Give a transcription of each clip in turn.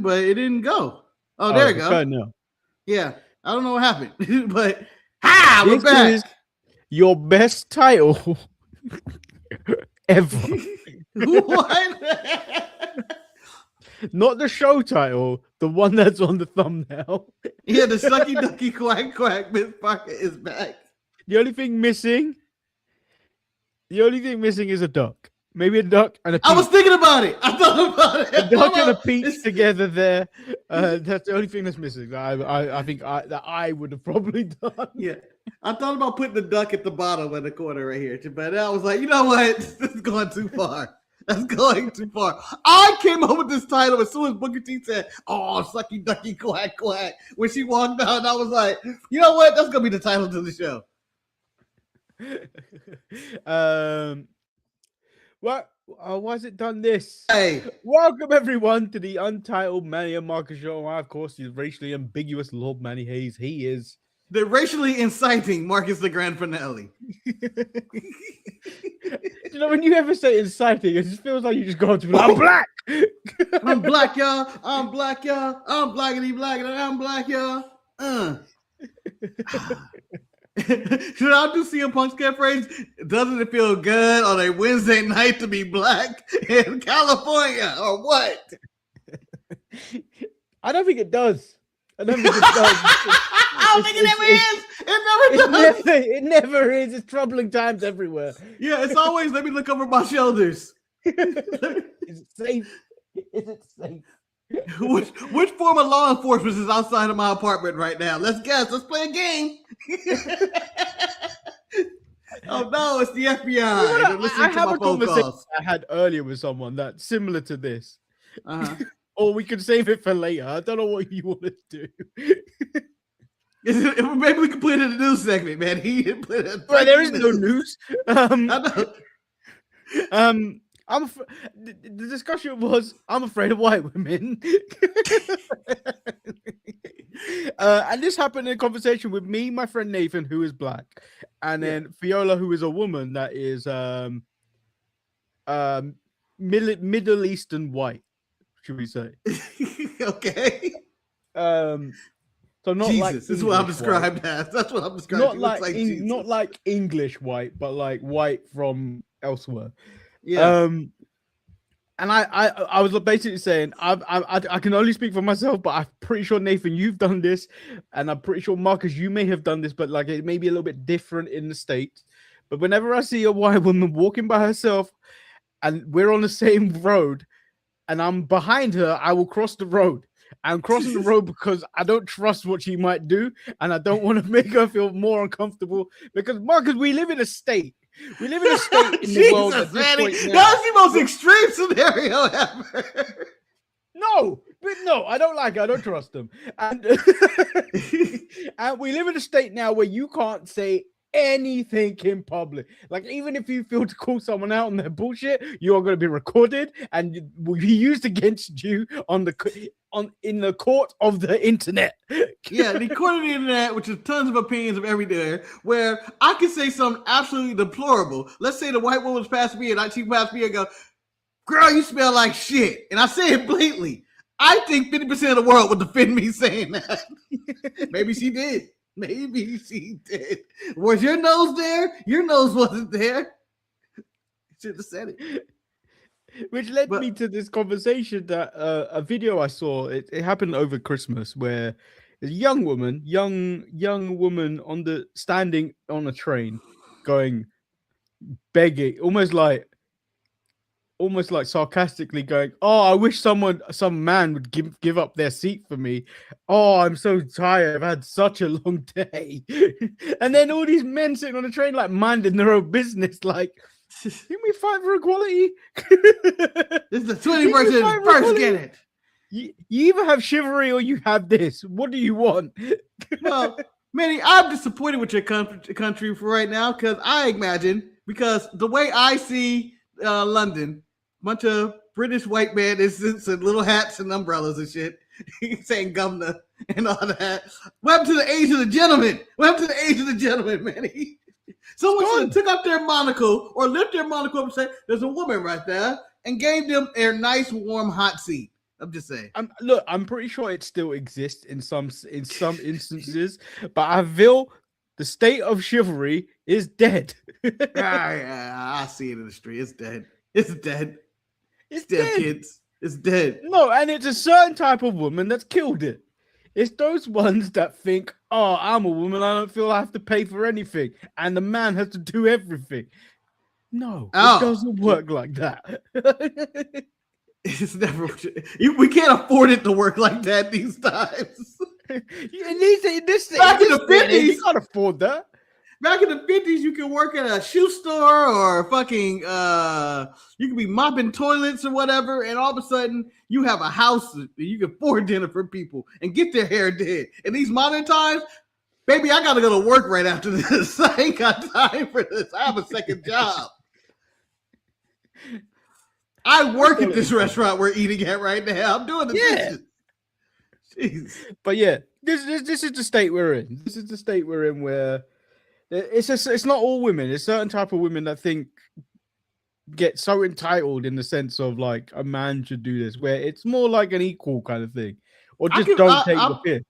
but it didn't go. Oh, there you go. No. Yeah, I don't know what happened, but we're back. Is your best title ever. What? Not the show title, the one that's on the thumbnail. Yeah, the Sucky Ducky Quack Quack Miss Parker is back. The only thing missing is a duck. Maybe a duck and a peach. I was thinking about it. I thought about it. A duck and a peach together there. That's the only thing that's missing. I think that I would have probably done. Yeah. I thought about putting the duck at the bottom of the corner right here, but I was like, you know what? This is going too far. That's going too far. I came up with this title as soon as Booker T said, "Oh, Sucky Ducky Quack Quack." When she walked out, I was like, you know what? That's going to be the title to the show. What? Why has it done this? Hey, welcome everyone to the Untitled Manny and Marcus show. I, of course, the racially ambiguous Lord Manny Hayes. He is the racially inciting Marcus the Grand Finale. You know, when you ever say inciting, it just feels like you just go to be like, I'm black. I'm black, y'all. I'm black, y'all. I'm blackity black, and I'm black, y'all. Should I do CM Punk's catchphrase? Doesn't it feel good on a Wednesday night to be black in California, or what? I don't think it does. I don't think it does. I don't think it ever is. It never does. It never is. It's troubling times everywhere. Yeah, it's always let me look over my shoulders. Is it safe? Is it safe? Which form of law enforcement is outside of my apartment right now? Let's guess. Let's play a game. Oh no, it's the FBI. I have a conversation I had earlier with someone that's similar to this. Or we could save it for later. I don't know what you want to do. Maybe we can put it in the news segment, man. There is no news. The discussion was, I'm afraid of white women. And this happened in a conversation with me, my friend Nathan, who is black, and then Fiola, who is a woman that is Middle Eastern white, should we say? Okay. So not Jesus, like this is what I'm described as. That's what I'm described. Not like English white, but like white from elsewhere. Yeah. And I was basically saying I can only speak for myself, but I'm pretty sure Nathan, you've done this, and I'm pretty sure Marcus, you may have done this, but like it may be a little bit different in the States. But whenever I see a white woman walking by herself, and we're on the same road, and I'm behind her, I will cross the road. I'm crossing the road because I don't trust what she might do, and I don't want to make her feel more uncomfortable. Because Marcus, we live in a state. We live in a state in the world at this point now. That's the most extreme scenario ever. No, I don't like it. I don't trust them. And, and we live in a state now where you can't say anything in public. Like, even if you feel to call someone out on their bullshit, you are going to be recorded and will be used against you in the court of the internet. Yeah, the court of the internet, which is tons of opinions of every day, where I can say something absolutely deplorable. Let's say the white woman's passed me and she passed me and go, "Girl, you smell like shit," and I say it blatantly. I think 50% of the world would defend me saying that. Maybe she did. Maybe she did. Was your nose there? Your nose wasn't there. Should have said it. Which led me to this conversation that a video I saw. It happened over Christmas where a young woman standing on a train, begging, almost like sarcastically going, "Oh, I wish some man would give up their seat for me. Oh, I'm so tired. I've had such a long day." And then all these men sitting on the train, like minding their own business, like, "Can we fight for equality?" This is the 21st first, get it. You either have chivalry or you have this. What do you want? Well, Manny, I'm disappointed with your country for right now, because I imagine, because the way I see London, bunch of British white men in little hats and umbrellas and shit, saying "Governor" and all that. What happened to the age of the gentleman? What happened to the age of the gentleman, Manny? Someone should have took up their monocle or lift their monocle up and said, "There's a woman right there," and gave them a nice, warm, hot seat. I'm just saying. I'm pretty sure it still exists in some instances, but I feel the state of chivalry is dead. I see it in the street. It's dead. It's dead. It's dead, dead. kids. It's dead. No, and it's a certain type of woman that's killed it. It's those ones that think, oh, I'm a woman, I don't feel I have to pay for anything, and the man has to do everything. No, it doesn't work like that. It's never. We can't afford it to work like that these times. Back in the 50s, you can't afford that. Back in the 50s, you could work at a shoe store or fucking you could be mopping toilets or whatever, and all of a sudden you have a house and you can afford dinner for people and get their hair did. In these modern times, baby, I gotta go to work right after this. I ain't got time for this. I have a second job. I work at this restaurant we're eating at right now. I'm doing the dishes. Jeez. But yeah, this is the state we're in. This is the state we're in where it's not all women. It's certain type of women that think get so entitled in the sense of like a man should do this, where it's more like an equal kind of thing, or just don't take the piss.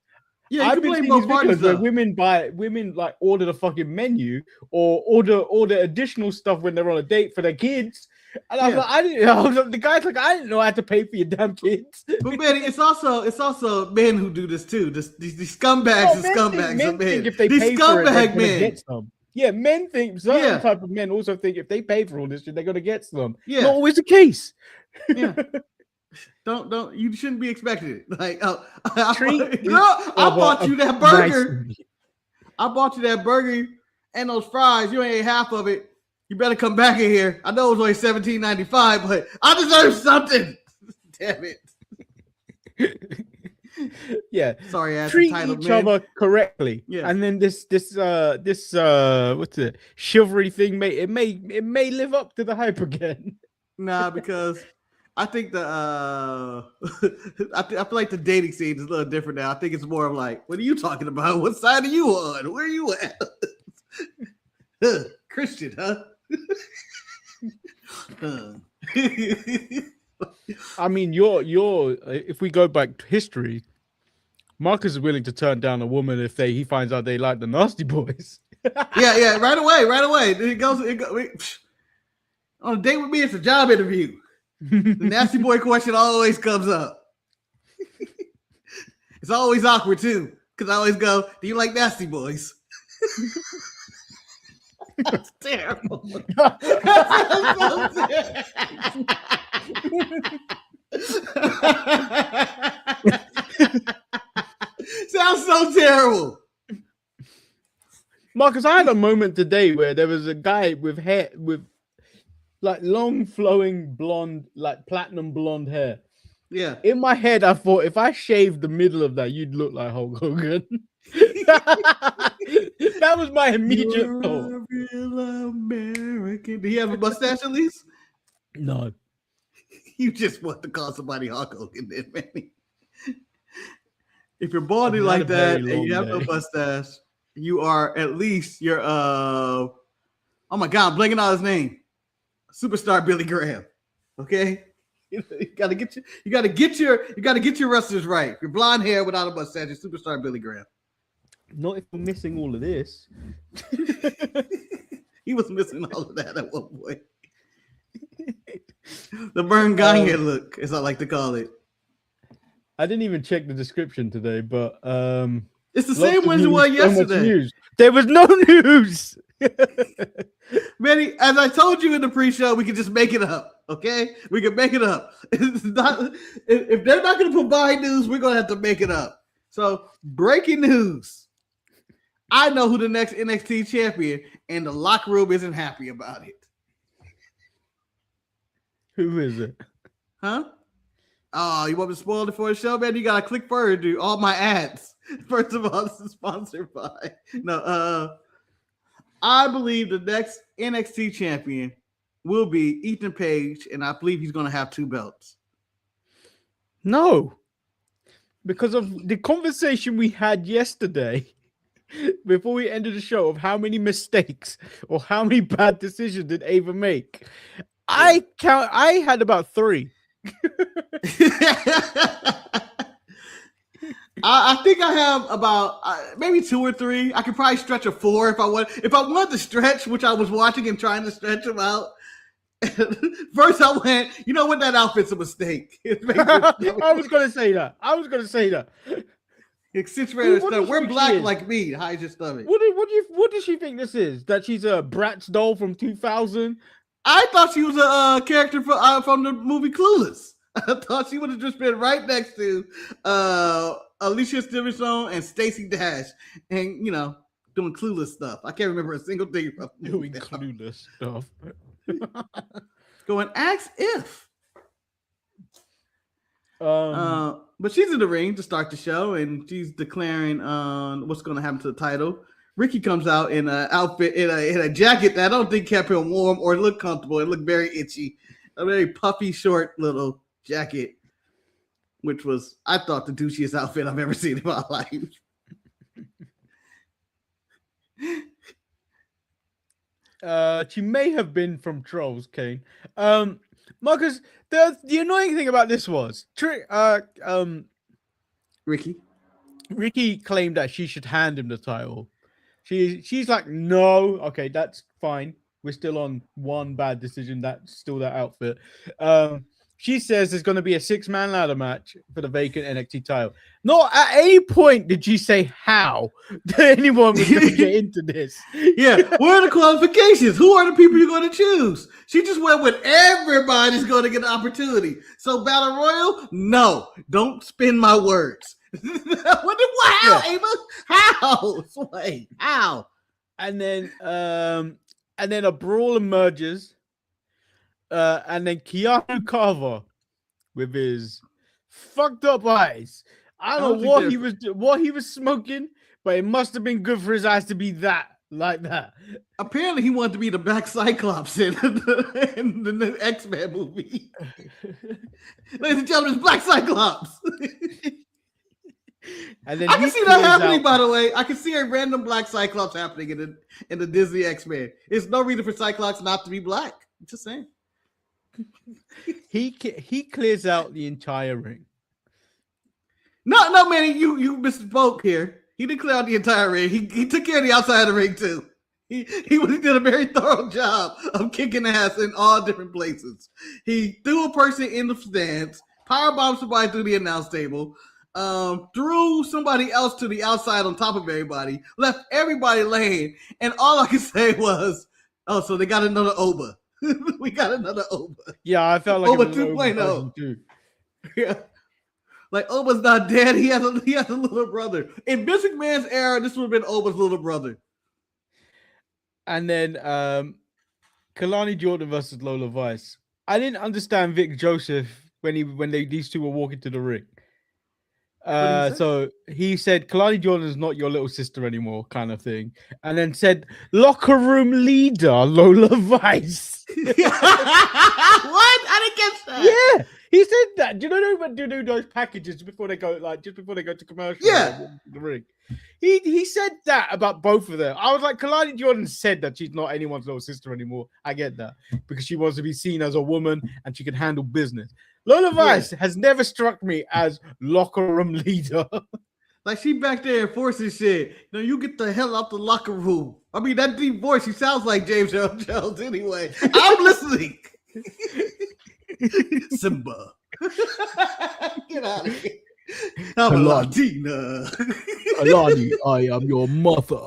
Yeah, I've been seeing these videos where women like order the fucking menu or order additional stuff when they're on a date for their kids. And I was like, the guy's like, I didn't know I had to pay for your damn kids. But man, it's also men who do this too. These scumbags and scumbags of men. If they pay for it, they're gonna get some. Yeah, men think certain type of men also think if they pay for all this shit, they're gonna get some. Yeah, not always the case. Yeah. Don't you shouldn't be expecting it. Like, I bought you that burger. I bought you that burger and those fries. You ain't ate half of it. You better come back in here. I know it was only $17.95, but I deserve something. Damn it. Yeah. Sorry, I treat each other correctly. Yeah. And then this what's it? Chivalry thing it may live up to the hype again. Nah, because I think I feel like the dating scene is a little different now. I think it's more of like, what are you talking about? What side are you on? Where are you at? Christian, huh? I mean, you're if we go back to history, Marcus is willing to turn down a woman if he finds out they like the Nasty Boys. yeah, right away. It goes on a date with me. It's a job interview. The Nasty Boy question always comes up. It's always awkward too, because I always go, "Do you like Nasty Boys?" That's terrible. Sounds so terrible. Marcus, I had a moment today where there was a guy with hair with like long flowing blonde, like platinum blonde hair. Yeah. In my head, I thought if I shaved the middle of that, you'd look like Hulk Hogan. That was my immediate thought. A real American. Do you have a mustache at least? No. You just want to call somebody Hulk Hogan, then, man. If you're baldy like that and you have no mustache, you are at least oh my God, I'm blanking out his name. Superstar Billy Graham. Okay? You gotta get your wrestlers right. If you're blonde hair without a mustache, you're Superstar Billy Graham. Not if we're missing all of this. He was missing all of that at one point. The Vern Gagne look, as I like to call it. I didn't even check the description today, but it's the same one as it was yesterday. There was no news. Manny, as I told you in the pre-show, we can just make it up. Okay, we can make it up. It's not, if they're not going to provide news, we're going to have to make it up. So, breaking news. I know who the next NXT champion, and the locker room isn't happy about it. Who is it? Huh? Oh, you want me to spoil it for the show, man? You got to click forward, dude. All my ads. First of all, this is sponsored by. No, I believe the next NXT champion will be Ethan Page, and I believe he's going to have 2 belts. No. Because of the conversation we had yesterday before we ended the show of how many mistakes or how many bad decisions did Ava make. I had about 3. I think I have about maybe 2 or 3. I could probably stretch a 4 if I want. If I wanted to stretch, which I was watching and trying to stretch them out. First, I went, you know what? That outfit's a mistake. I was gonna say that. Accentuate her stomach. We're black like me. Hide your stomach. What does she think this is? That she's a Bratz doll from 2000? I thought she was a character from the movie Clueless. I thought she would have just been right next to Alicia Silverstone and Stacey Dash, and doing Clueless stuff. I can't remember a single thing from doing Clueless stuff. Going ask if. But she's in the ring to start the show, and she's declaring what's going to happen to the title. Ricky comes out in an outfit, in a jacket that I don't think kept him warm or looked comfortable. It looked very itchy. A very puffy, short little jacket, which was, I thought, the douchiest outfit I've ever seen in my life. She may have been from Trolls, Kane. Marcus, the annoying thing about this was Ricky claimed that she should hand him the title. She's like, no, okay, that's fine. We're still on one bad decision. That's still that outfit. She says there's going to be a 6-man ladder match for the vacant NXT title. Not at any point did she say how anyone was going to get into this. Yeah, what are the qualifications? Who are the people you're going to choose? She just went with everybody's going to get an opportunity. So Battle Royal? No, don't spin my words. How, Ava? How? Wait, how? And then a brawl emerges. And then Keanu Carver with his fucked up eyes. I don't know what he was smoking, but it must have been good for his eyes to be like that. Apparently, he wanted to be the Black Cyclops in the X-Men movie. Ladies and gentlemen, it's Black Cyclops. And then I can see that happening, by the way. I can see a random Black Cyclops happening in the Disney X-Men. There's no reason for Cyclops not to be black. I'm just saying. He clears out the entire ring. No, Manny, you misspoke here. He didn't clear out the entire ring. He took care of the outside of the ring too. He did a very thorough job of kicking ass in all different places. He threw a person in the stands, powerbombed somebody through the announce table, threw somebody else to the outside on top of everybody, left everybody laying, and all I could say was, "Oh, so they got another Oba." We got another Oba. Yeah, I felt like Oba 2.0. Yeah, like Oba's not dead. He has a little brother. In Vince McMahon's era, this would have been Oba's little brother. And then Kalani Jordan versus Lola Vice. I didn't understand Vic Joseph when these two were walking to the ring. So he said Kalani Jordan is not your little sister anymore, kind of thing, and then said locker room leader Lola Vice. What? I didn't get that. Yeah, he said that. Do you know when do those packages before they go to commercial? Yeah, the ring. He said that about both of them. I was like, Kalani Jordan said that she's not anyone's little sister anymore. I get that because she wants to be seen as a woman and she can handle business. Lola Vice has never struck me as locker room leader. Like she back there enforcing shit. You get the hell out the locker room. I mean, that deep voice, she sounds like James Earl Jones anyway. I'm listening. Simba. Get out of here. I'm a Latina. Kalani, I am your mother.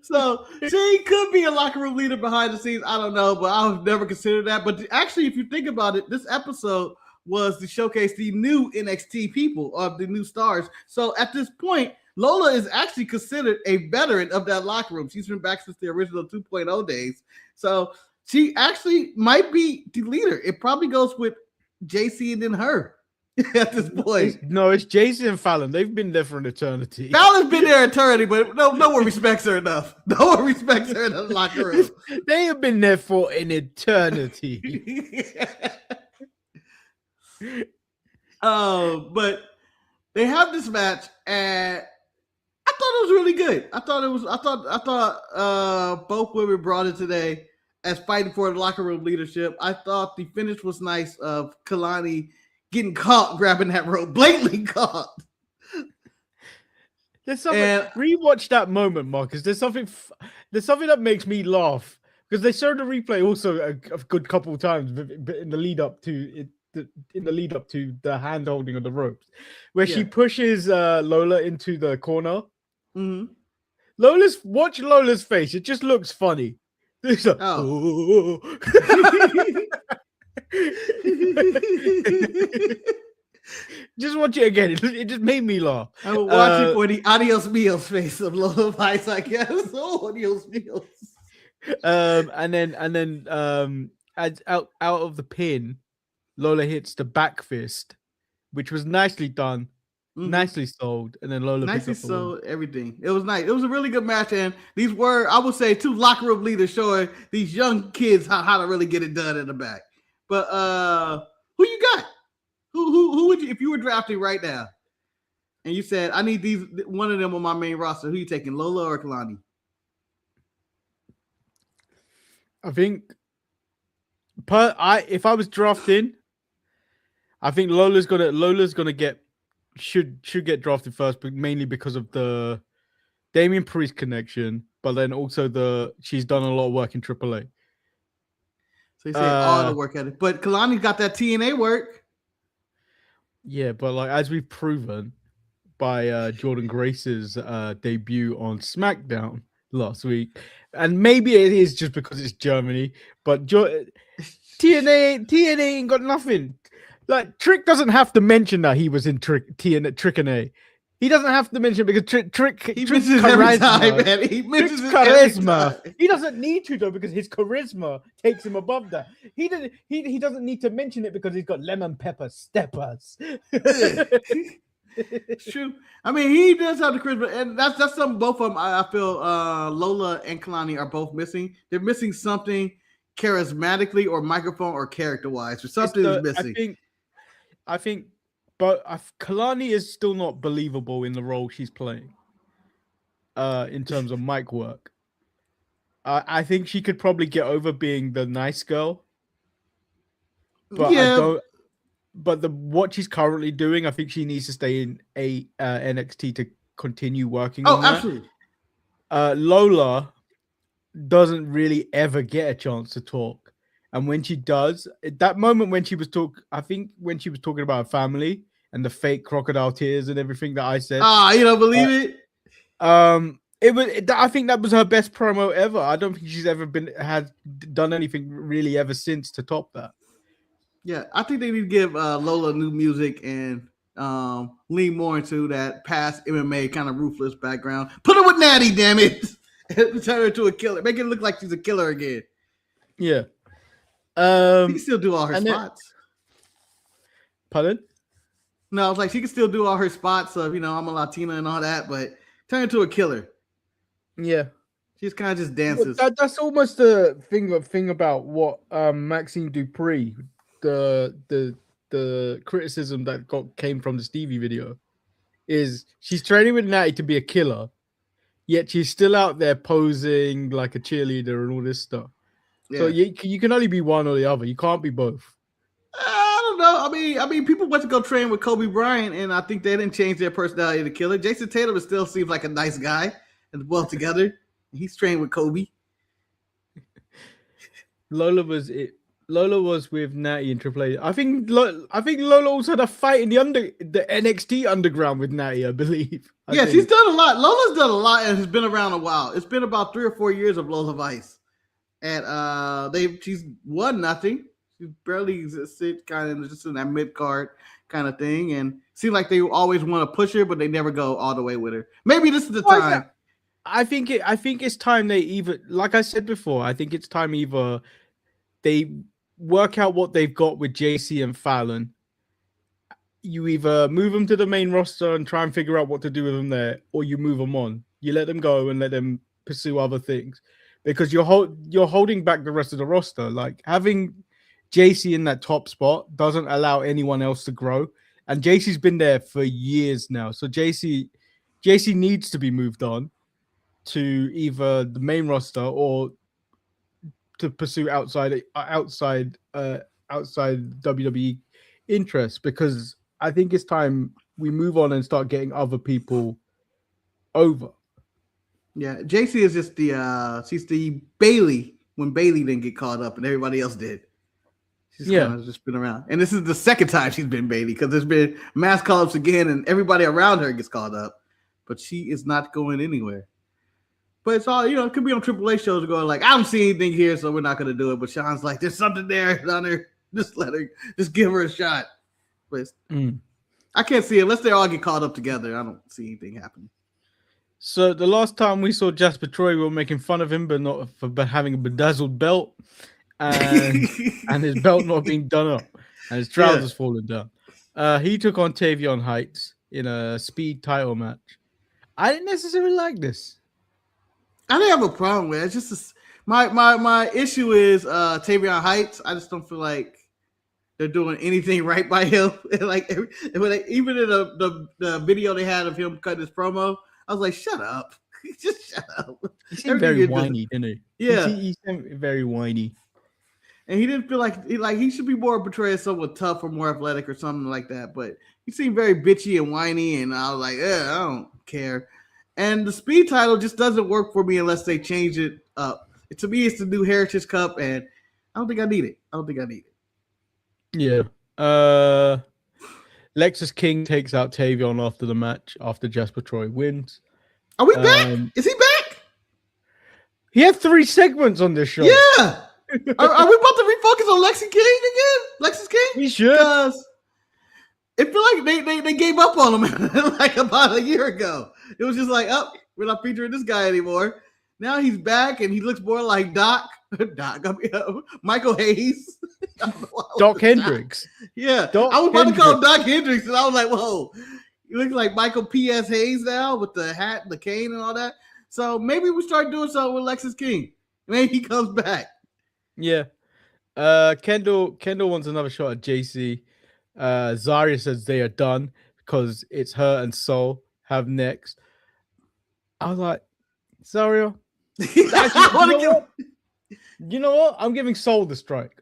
So she could be a locker room leader behind the scenes. I don't know, but I've never considered that. But actually, if you think about it, this episode was to showcase the new NXT people, of the new stars. So at this point, Lola is actually considered a veteran of that locker room. She's been back since the original 2.0 days. So she actually might be the leader. It probably goes with JC and then her. At this point, no, it's Jason and Fallon. They've been there for an eternity. Fallon's been there eternity, but no one respects her enough. No one respects her in the locker room. They have been there for an eternity. But they have this match, and I thought it was really good. I thought both women brought it today. as fighting for the locker room leadership. I thought the finish was nice of Kalani getting caught grabbing that rope, blatantly caught. There's something. Rewatch that moment, Marcus. There's something that makes me laugh because they showed the replay also a good couple of times in the lead up to it. In the lead up to the hand holding of the ropes, where she pushes Lola into the corner. Mm-hmm. Watch Lola's face. It just looks funny. Just watch it again. It just made me laugh. I will watch it for the adios meals face of Lola Vice, I guess. Oh, adios meals. And then out of the pin, Lola hits the back fist, which was nicely done, nicely sold, and then Lola nicely sold everything. It was nice. It was a really good match, and these were, I would say, 2 locker room leaders showing these young kids how to really get it done in the back. But who you got? Who would you, if you were drafting right now, and you said I need one of them on my main roster? Who you taking, Lola or Kalani? I think if I was drafting, I think Lola's gonna get should get drafted first, but mainly because of the Damian Priest connection, but then also she's done a lot of work in AAA. So you say all the work at it, but Kalani got that TNA work. Yeah, but like as we've proven by Jordan Grace's debut on SmackDown last week, and maybe it is just because it's Germany, but TNA ain't got nothing. Like Trick doesn't have to mention that he was in TNA. He doesn't have to mention because Trick he mentions every time, man. He mentions charisma. He doesn't need to though because his charisma takes him above that. He doesn't need to mention it because he's got lemon pepper steppers. It's true. I mean, he does have the charisma, and that's something both of them. I feel Lola and Kalani are both missing. They're missing something charismatically, or microphone, or character wise, or something is missing. I think, but Kalani is still not believable in the role she's playing. In terms of mic work, I think she could probably get over being the nice girl. But I don't. But what she's currently doing, I think she needs to stay in NXT to continue working on that. Absolutely. Lola doesn't really ever get a chance to talk. And when she does, that moment when she was talking about her family and the fake crocodile tears and everything that I said. You don't believe it? I think that was her best promo ever. I don't think she's ever done anything really ever since to top that. Yeah, I think they need to give Lola new music and lean more into that past MMA kind of ruthless background. Put her with Natty, damn it. Turn her into a killer. Make it look like she's a killer again. Yeah. She can still do all her spots. Pardon? No, I was like, she can still do all her spots of, I'm a Latina and all that, but turn into a killer. Yeah. She's kind of just dances. That's almost the thing about what Maxine Dupree, the criticism that came from the Stevie video, is she's training with Natty to be a killer, yet she's still out there posing like a cheerleader and all this stuff. Yeah. So you can only be one or the other. You can't be both. I don't know. I mean, people went to go train with Kobe Bryant, and I think they didn't change their personality to killer. Jason Tatum still seems like a nice guy and well together. He's trained with Kobe. Lola was with Natty in AAA. I think Lola also had a fight in the NXT underground with Natty, I believe. She's done a lot. Lola's done a lot and has been around a while. It's been about 3 or 4 years of Lola Vice. And she's won nothing. She barely existed, kind of just in that mid card kind of thing, and seems like they always want to push her, but they never go all the way with her. Maybe this is the time. I think it's time they either, like I said before, I think it's time either they work out what they've got with JC and Fallon. You either move them to the main roster and try and figure out what to do with them there, or you move them on. You let them go and let them pursue other things. Because you're holding back the rest of the roster. Like having JC in that top spot doesn't allow anyone else to grow. And JC's been there for years now. So JC needs to be moved on to either the main roster or to pursue outside WWE interests, because I think it's time we move on and start getting other people over. Yeah, JC is just she's the Bailey when Bailey didn't get caught up and everybody else did. She's kind of just been around. And this is the second time she's been Bailey, because there's been mass call-ups again and everybody around her gets caught up. But she is not going anywhere. But it's all, it could be on Triple H shows going like, I don't see anything here, so we're not going to do it. But Sean's like, there's something there down there. Just give her a shot. But I can't see it unless they all get caught up together. I don't see anything happening. So the last time we saw Jasper Troy, we were making fun of him, but not for having a bedazzled belt and his belt not being done up and his trousers falling down. He took on Tavion Heights in a speed title match. I didn't necessarily like this. I didn't have a problem with it. It's just my issue is Tavion Heights. I just don't feel like they're doing anything right by him. Like even in the video they had of him cutting his promo, I was like, shut up. Just shut up. He seemed very whiny, didn't he? Yeah. He seemed very whiny. And he didn't feel like he should be more portrayed as someone tough or more athletic or something like that. But he seemed very bitchy and whiny, and I was like, I don't care. And the speed title just doesn't work for me unless they change it up. To me, it's the new Heritage Cup, and I don't think I need it. Yeah. Lexus King takes out Tavion after the match, after Jasper Troy wins. Are we back? Is he back? He had 3 segments on this show. Yeah. Are we about to refocus on Lexus King again? Lexus King? We should. Because it feel like they gave up on him like about a year ago. It was just like, we're not featuring this guy anymore. Now he's back and he looks more like Michael Hayes. Doc Hendricks. Yeah. I was about to call him Doc Hendricks, and I was like, whoa. He looks like Michael P.S. Hayes now with the hat and the cane and all that. So maybe we start doing something with Lexus King. Maybe he comes back. Yeah. Kendall wants another shot at JC. Zarya says they are done because it's her and Soul have next. I was like, Zarya. Actually, you know what? I'm giving Soul the strike.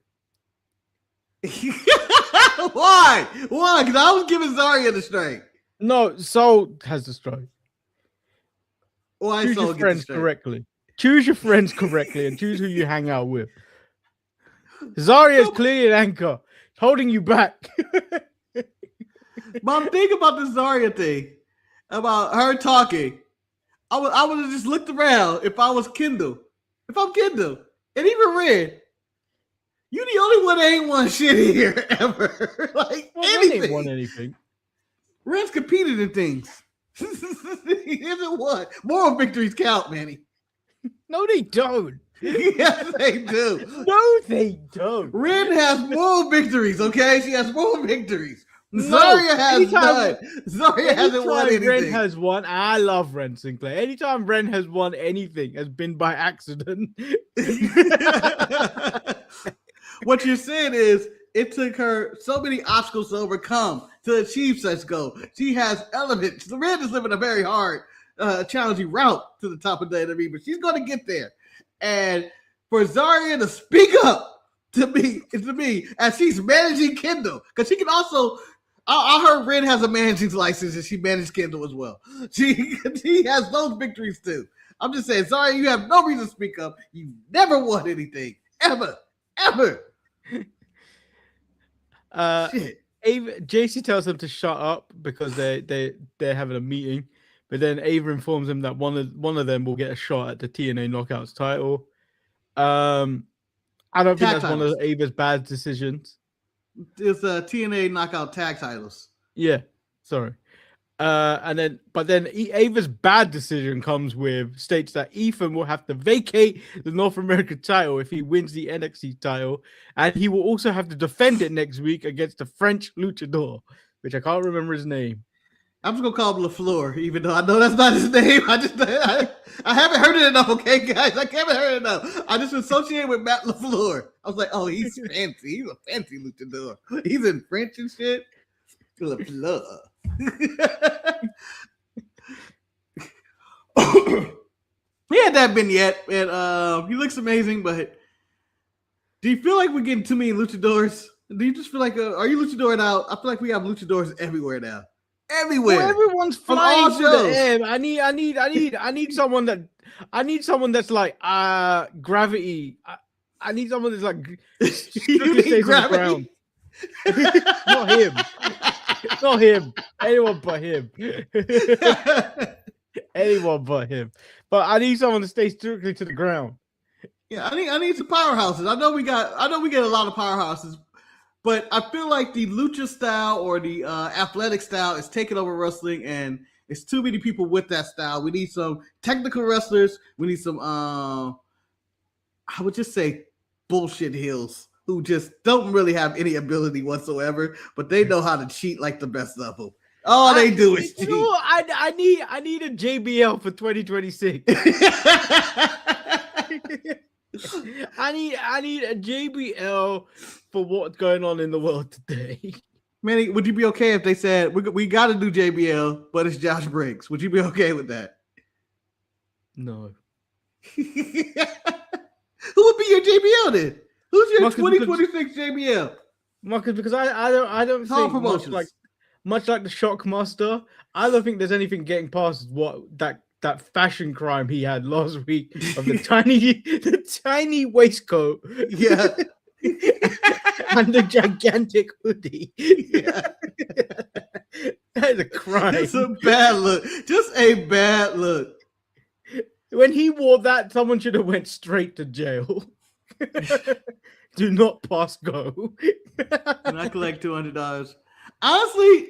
Why? Because I was giving Zarya the strike. No, Soul has the strike. Why choose Soul your friends correctly. Choose your friends correctly and choose who you hang out with. Zarya is clearly an anchor, holding you back. But I'm thinking about the Zarya thing, about her talking. I would have just looked around if I was Kendall. If I'm Kendall, and even Red, you the only one that ain't won shit here ever. Anything. Red ain't won anything. Red's competed in things. He hasn't won. Moral victories count, Manny. No, they don't. Yes, they do. No, they don't. Red has moral victories, okay? She has moral victories. Zarya has none. Zarya hasn't won anything. Ren has won. I love Ren Sinclair. Anytime Ren has won anything has been by accident. What you're saying is it took her so many obstacles to overcome to achieve such goal. She has elements. Red is living a very hard, challenging route to the top of the WWE, but she's going to get there. And for Zarya to speak up to me as she's managing Kendall, because she can also. I heard Red has a managing license and she managed Kendall as well. She has those victories too. I'm just saying, Zarya, you have no reason to speak up. You never won anything. Ever. JC tells them to shut up because they're having a meeting, but then Ava informs them that one of them will get a shot at the TNA Knockouts title. I don't think that's one of Ava's bad decisions. It's TNA Knockout Tag Titles. Yeah, sorry. But then Ava's bad decision states that Ethan will have to vacate the North American title if he wins the NXT title, and he will also have to defend it next week against the French luchador, which I can't remember his name. I'm just gonna call him LaFleur, even though I know that's not his name. I haven't heard it enough, okay, guys. I haven't heard it enough. I just associate with Matt LaFleur. I was like, oh, he's fancy. He's a fancy luchador. He's in French and shit. LaFleur. He had that vignette, and he looks amazing, but Do you feel like we're getting too many luchadors? Do you just feel like are you luchador now? I feel like we have luchadors everywhere now. Everywhere. Well, everyone's flying through the air. I need someone that's like gravity. I need someone that's like strictly stays on the ground. Not him. Not him. Anyone but him. Anyone but him. But I need someone to stay strictly to the ground. Yeah, I need some powerhouses. I know we get a lot of powerhouses, but I feel like the lucha style or the athletic style is taking over wrestling, and it's too many people with that style. We need some technical wrestlers. We need some I would just say bullshit heels who just don't really have any ability whatsoever, but they know how to cheat like the best of them. All they do is cheat. I need a JBL for 2026. I need a JBL for what's going on in the world today. Manny, would you be okay if they said we got to do JBL, but it's Josh Briggs? Would you be okay with that? No. Who would be your JBL then? Who's your 2026 JBL? Marcus, because I don't think much like the Shockmaster, I don't think there's anything getting past what that fashion crime he had last week of the tiny waistcoat. Yeah. And the gigantic hoodie. Yeah. That is a crime. It's a bad look. Just a bad look. When he wore that, someone should have went straight to jail. Do not pass go. And I collect $200. Honestly,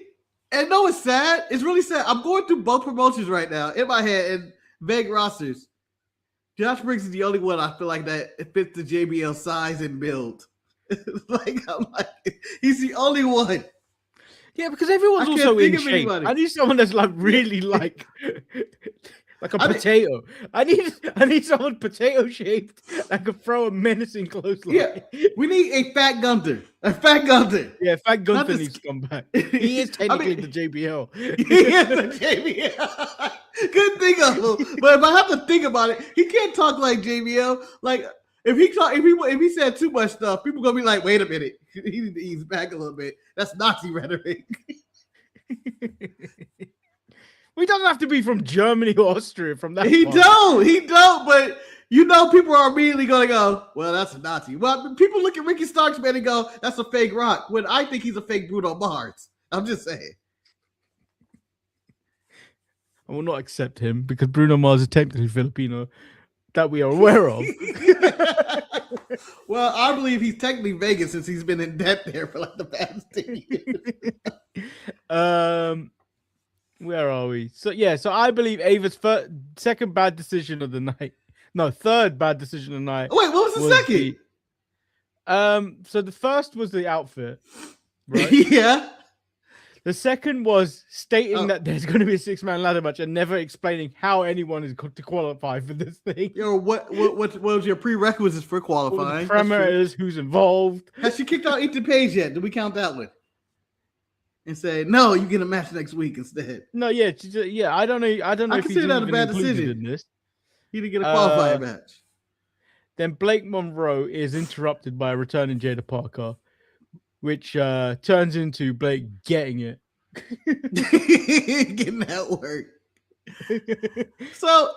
and no, it's sad. It's really sad. I'm going through both promotions right now in my head and vague rosters. Josh Briggs is the only one I feel like that it fits the JBL size and build. He's the only one. Yeah, because everyone's also in shape. I need someone that's like really like a potato. I need someone potato shaped that can throw a menacing clothesline. Yeah, we need a fat Gunther. A fat Gunther. Yeah, fat Gunther needs to come back. He is technically the JBL. He is the JBL. Good thing of him. But if I have to think about it, he can't talk like JBL. Like if he said too much stuff, people gonna be like, wait a minute, he need to ease back a little bit. That's Nazi rhetoric. We don't have to be from Germany or Austria from that. He don't, but you know people are immediately gonna go, well, that's a Nazi. Well, people look at Ricky Starks, man, and go, that's a fake Rock, when I think he's a fake Bruno Mars. I'm just saying. I will not accept him because Bruno Mars is technically Filipino that we are aware of. Well, I believe he's technically Vegas since he's been in debt there for like the past 10 years. Where are we? So I believe Ava's second bad decision of the night. No, third bad decision of the night. Wait, what was the second? So the first was the outfit, right? Yeah. The second was stating that there's going to be a 6-man ladder match and never explaining how anyone is to qualify for this thing. Yo, what was your prerequisites for qualifying? What the parameters, who's involved. Has she kicked out Ethan Page yet? Did we count that one? And say, no, you get a match next week instead. No, yeah. I don't know. I consider that a bad decision. In this. He didn't get a qualifying match. Then Blake Monroe is interrupted by a returning Jaida Parker, which turns into Blake getting it. Getting that work. So,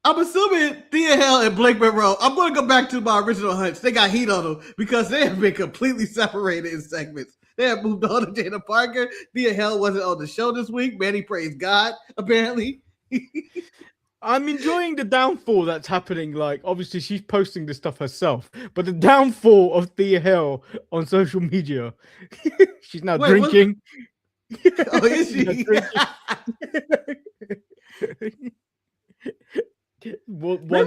I'm assuming Thea Hale and Blake Monroe, I'm going to go back to my original hunch. They got heat on them because they have been completely separated in segments. They have moved on to Jaida Parker. Thea Hale wasn't on the show this week. Manny praised God, apparently. I'm enjoying the downfall that's happening. Like, obviously, she's posting this stuff herself, but the downfall of Thea Hale on social media. She's now drinking. Oh, is she? Maybe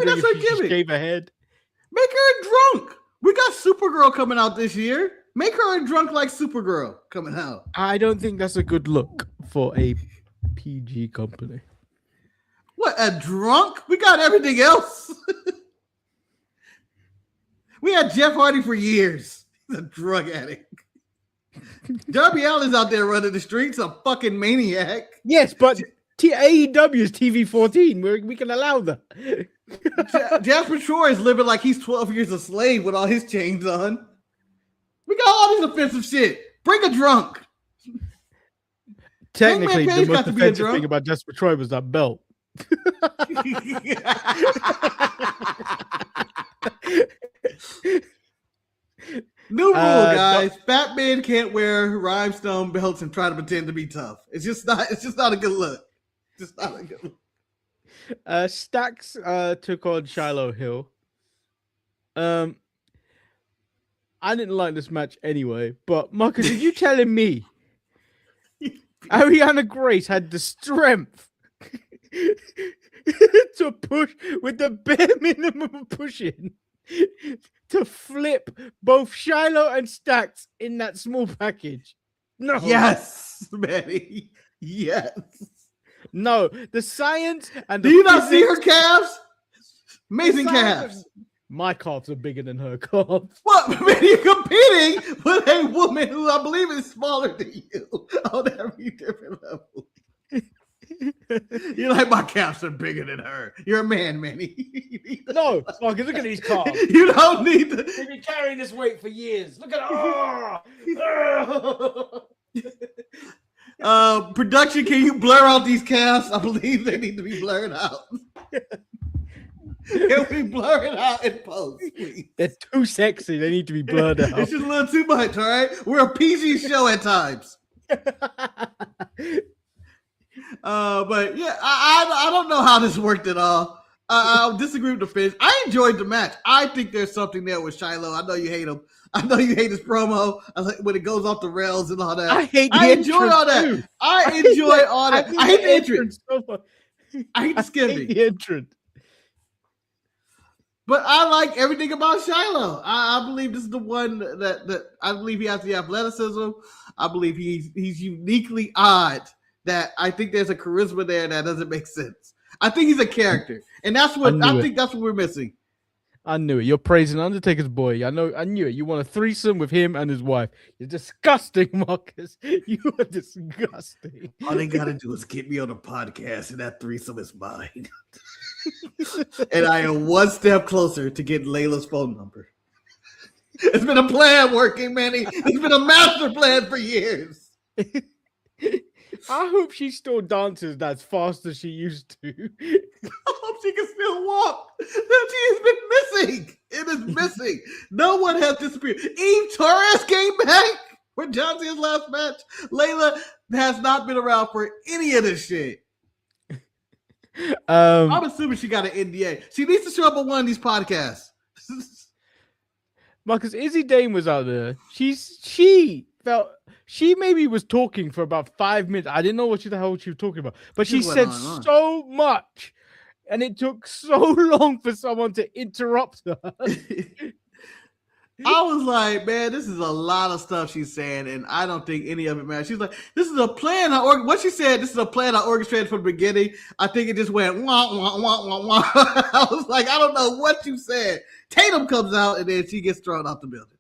that's her gimmick. Gave a head. Make her drunk. We got Supergirl coming out this year. Make her a drunk like Supergirl coming out. I don't think that's a good look for a PG company. What, a drunk? We got everything else. We had Jeff Hardy for years. He's a drug addict. Darby Allin's out there running the streets, a fucking maniac. Yes, but AEW is TV 14. We can allow that. Jasper Troy is living like he's 12 years a slave with all his chains on. We got all these offensive shit. Bring a drunk. Technically, the most offensive thing about Jasper Troy was that belt. New rule, guys. Fat men can't wear rhinestone belts and try to pretend to be tough. It's just not a good look. Just not a good look. Stacks took on Shiloh Hill. I didn't like this match anyway, but Marcus, are you telling me Ariana Grace had the strength to push with the bare minimum of pushing to flip both Shiloh and Stacks in that small package? No. Yes, Manny. Yes. No. The science and do you not see her calves? Amazing calves. My calves are bigger than her calves. What? Man, you're competing with a woman who I believe is smaller than you on every different level. You're like, my calves are bigger than her. You're a man, Manny. No, Marcus, look at these calves. You don't need to. They've been carrying this weight for years. Look at production, can you blur out these calves? I believe they need to be blurred out. Can we blur it out in post, please? They're too sexy. They need to be blurred out. It's just a little too much, all right? We're a PG show at times. But yeah, I don't know how this worked at all. I'll disagree with the finish. I enjoyed the match. I think there's something there with Shiloh. I know you hate him. I know you hate his promo when it goes off the rails and all that. I enjoy all that. Too. I enjoy all that. I hate the entrance. I hate the skipping. The entrance. But I like everything about Shiloh. I believe this is the one that I believe he has the athleticism. I believe he's uniquely odd. That I think there's a charisma there that doesn't make sense. I think he's a character, and that's what I think that's what we're missing. I knew it. You're praising Undertaker's boy. I knew it. You want a threesome with him and his wife. You're disgusting, Marcus. You are disgusting. All they gotta do is get me on a podcast, and that threesome is mine. And I am one step closer to getting Layla's phone number. It's been a plan working, Manny. It's been a master plan for years. I hope she still dances as fast as she used to. I hope she can still walk. That she has been missing. It is missing. No one has disappeared. Eve Torres came back for John Cena's last match. Layla has not been around for any of this shit. I'm assuming she got an NDA. She needs to show up on one of these podcasts. Marcus, Izzy Dane was out there. She maybe was talking for about 5 minutes. I didn't know what the hell she was talking about, but she said so much, and it took so long for someone to interrupt her. I was like, man, this is a lot of stuff she's saying, and I don't think any of it matters. She's like, this is a plan. What she said, this is a plan I orchestrated from the beginning. I think it just went wah, wah, wah, wah, wah. I was like, I don't know what you said. Tatum comes out, and then she gets thrown out the building.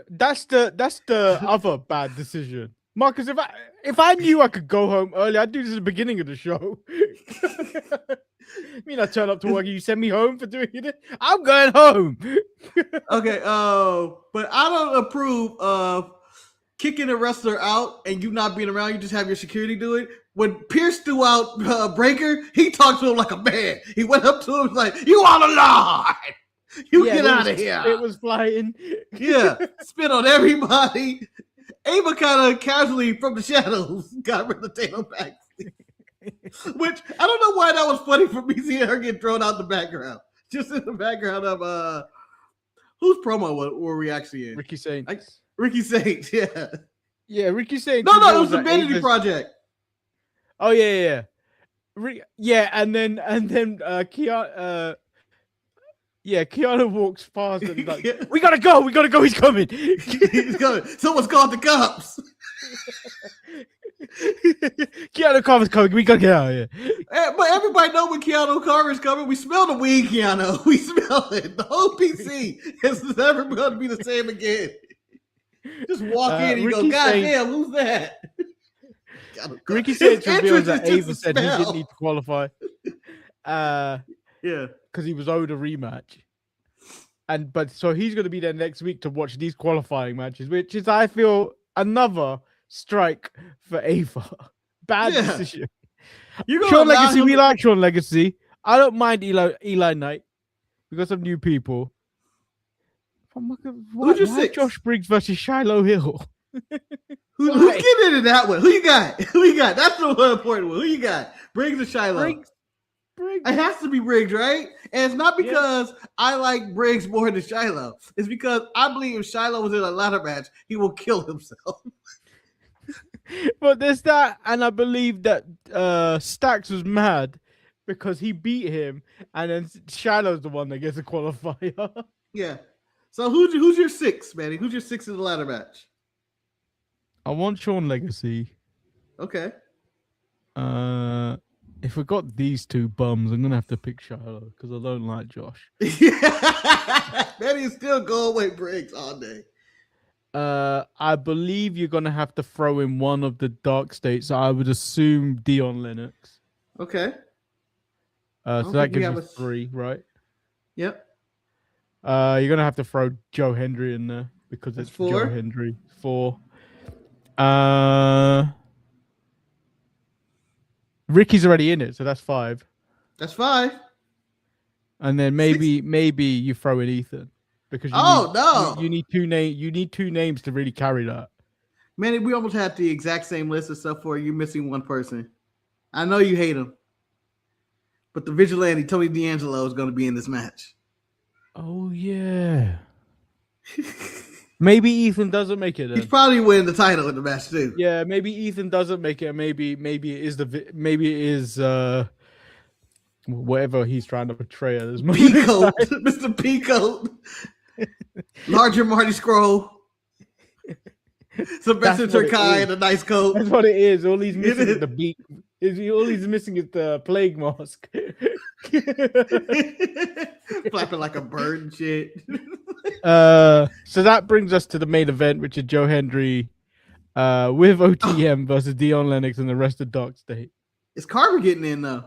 That's the other bad decision, Marcus. If I knew I could go home early, I'd do this at the beginning of the show. I mean, I turn up to work and you send me home for doing it. I'm going home. Okay, but I don't approve of kicking a wrestler out and you not being around. You just have your security do it. When Pierce threw out Breaker, he talked to him like a man. He went up to him like, "You on the line? You get out of here." It was flying. Yeah, spit on everybody. Ava kind of casually from the shadows got rid of Tatum back. Which I don't know why that was funny for me seeing her get thrown out the background. Just in the background of whose promo were we actually in? Ricky Saints. Ricky Saints, yeah. Yeah, Ricky Saints. No, it was the Vanity Project. Oh yeah. And then Keanu walks past and like, yeah. we gotta go, he's coming. He's coming. Someone's called the cops. Keanu Carver's coming. We gotta get out of here. But everybody know when Keanu Carver's coming. We smell the weed, Keanu. We smell it. The whole PC is never going to be the same again. Just walk in and you go, God damn, who's that? Ricky Saints reveals that Ava said he didn't need to qualify. Yeah. because he was owed a rematch. But so he's going to be there next week to watch these qualifying matches, which is, I feel, another strike for Ava. Bad decision. Sean Legacy, we like Sean Legacy. I don't mind Eli Knight. We got some new people. Why Josh Briggs versus Shiloh Hill? Who's getting into that one? Who you got? That's the one important one. Who you got? Briggs or Shiloh? Briggs. It has to be Briggs, right? And it's not because I like Briggs more than Shiloh. It's because I believe if Shiloh was in a ladder match, he will kill himself. But there's that, and I believe that Stax was mad because he beat him, and then Shiloh's the one that gets a qualifier. Yeah. So who's your six, Manny? Who's your six in the ladder match? I want Sean Legacy. Okay. If we got these two bums, I'm gonna have to pick Shiloh because I don't like Josh. Manny is still going with Briggs all day. I believe you're gonna have to throw in one of the dark states. So I would assume Dion Lennox. Okay. So that gives you three, right? Yep. You're gonna have to throw Joe Hendry in there because it's Joe Hendry. 4. Ricky's already in it, so that's 5. That's 5. And then maybe you throw in Ethan because you need two names. You need 2 names to really carry that. Manny, we almost had the exact same list except for you missing one person. I know you hate him, but the vigilante Tony D'Angelo is going to be in this match. Oh yeah. Maybe Ethan doesn't make it. Then. He's probably winning the title in the match too. Yeah, maybe Ethan doesn't make it. Maybe it is whatever he's trying to portray at this moment. Peacoat, Mr. Peacoat, larger Marty Scroll, Sylvester Turkai in a nice coat. That's what it is. All he's missing is the beak. All he's missing is the plague mask. Flapping like a bird and shit. So that brings us to the main event, which is Joe Hendry with OTM versus Dion Lennox and the rest of Dark State. Is Carver getting in though?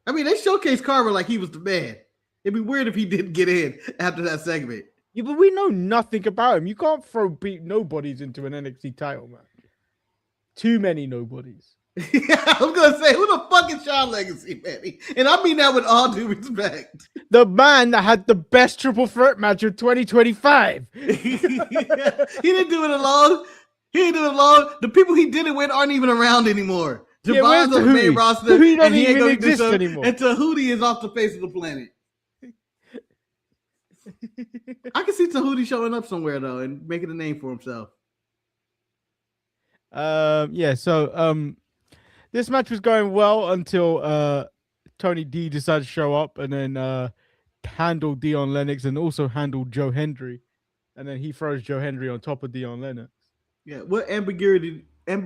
I mean, they showcased Carver like he was the man. It'd be weird if he didn't get in after that segment. Yeah, but we know nothing about him. You can't throw nobodies into an NXT title match. Too many nobodies. Yeah, I was gonna say, who the fuck is Sean Legacy, Manny? And I mean that with all due respect. The man that had the best triple threat match of 2025. He didn't do it alone. The people he did it with aren't even around anymore. Javon's on the main roster, and he doesn't even exist anymore. And Tahuti is off the face of the planet. I can see Tahuti showing up somewhere though and making a name for himself. So this match was going well until Tony D decided to show up and then handle Dion Lennox and also handle Joe Hendry. And then he throws Joe Hendry on top of Dion Lennox. Yeah, what ambiguity? Do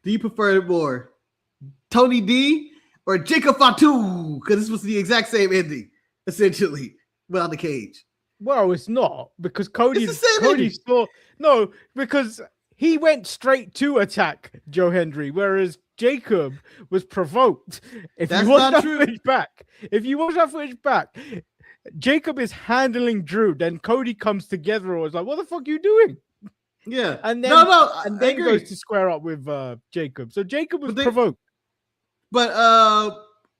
you prefer more Tony D or Jacob Fatu? Because this was the exact same ending, essentially, without the cage. Well, it's not because because he went straight to attack Joe Hendry, whereas Jacob was provoked. If you watch that footage back, Jacob is handling Drew. Then Cody comes together and was like, "What the fuck are you doing?" Yeah, and then then goes to square up with Jacob. So Jacob was provoked. But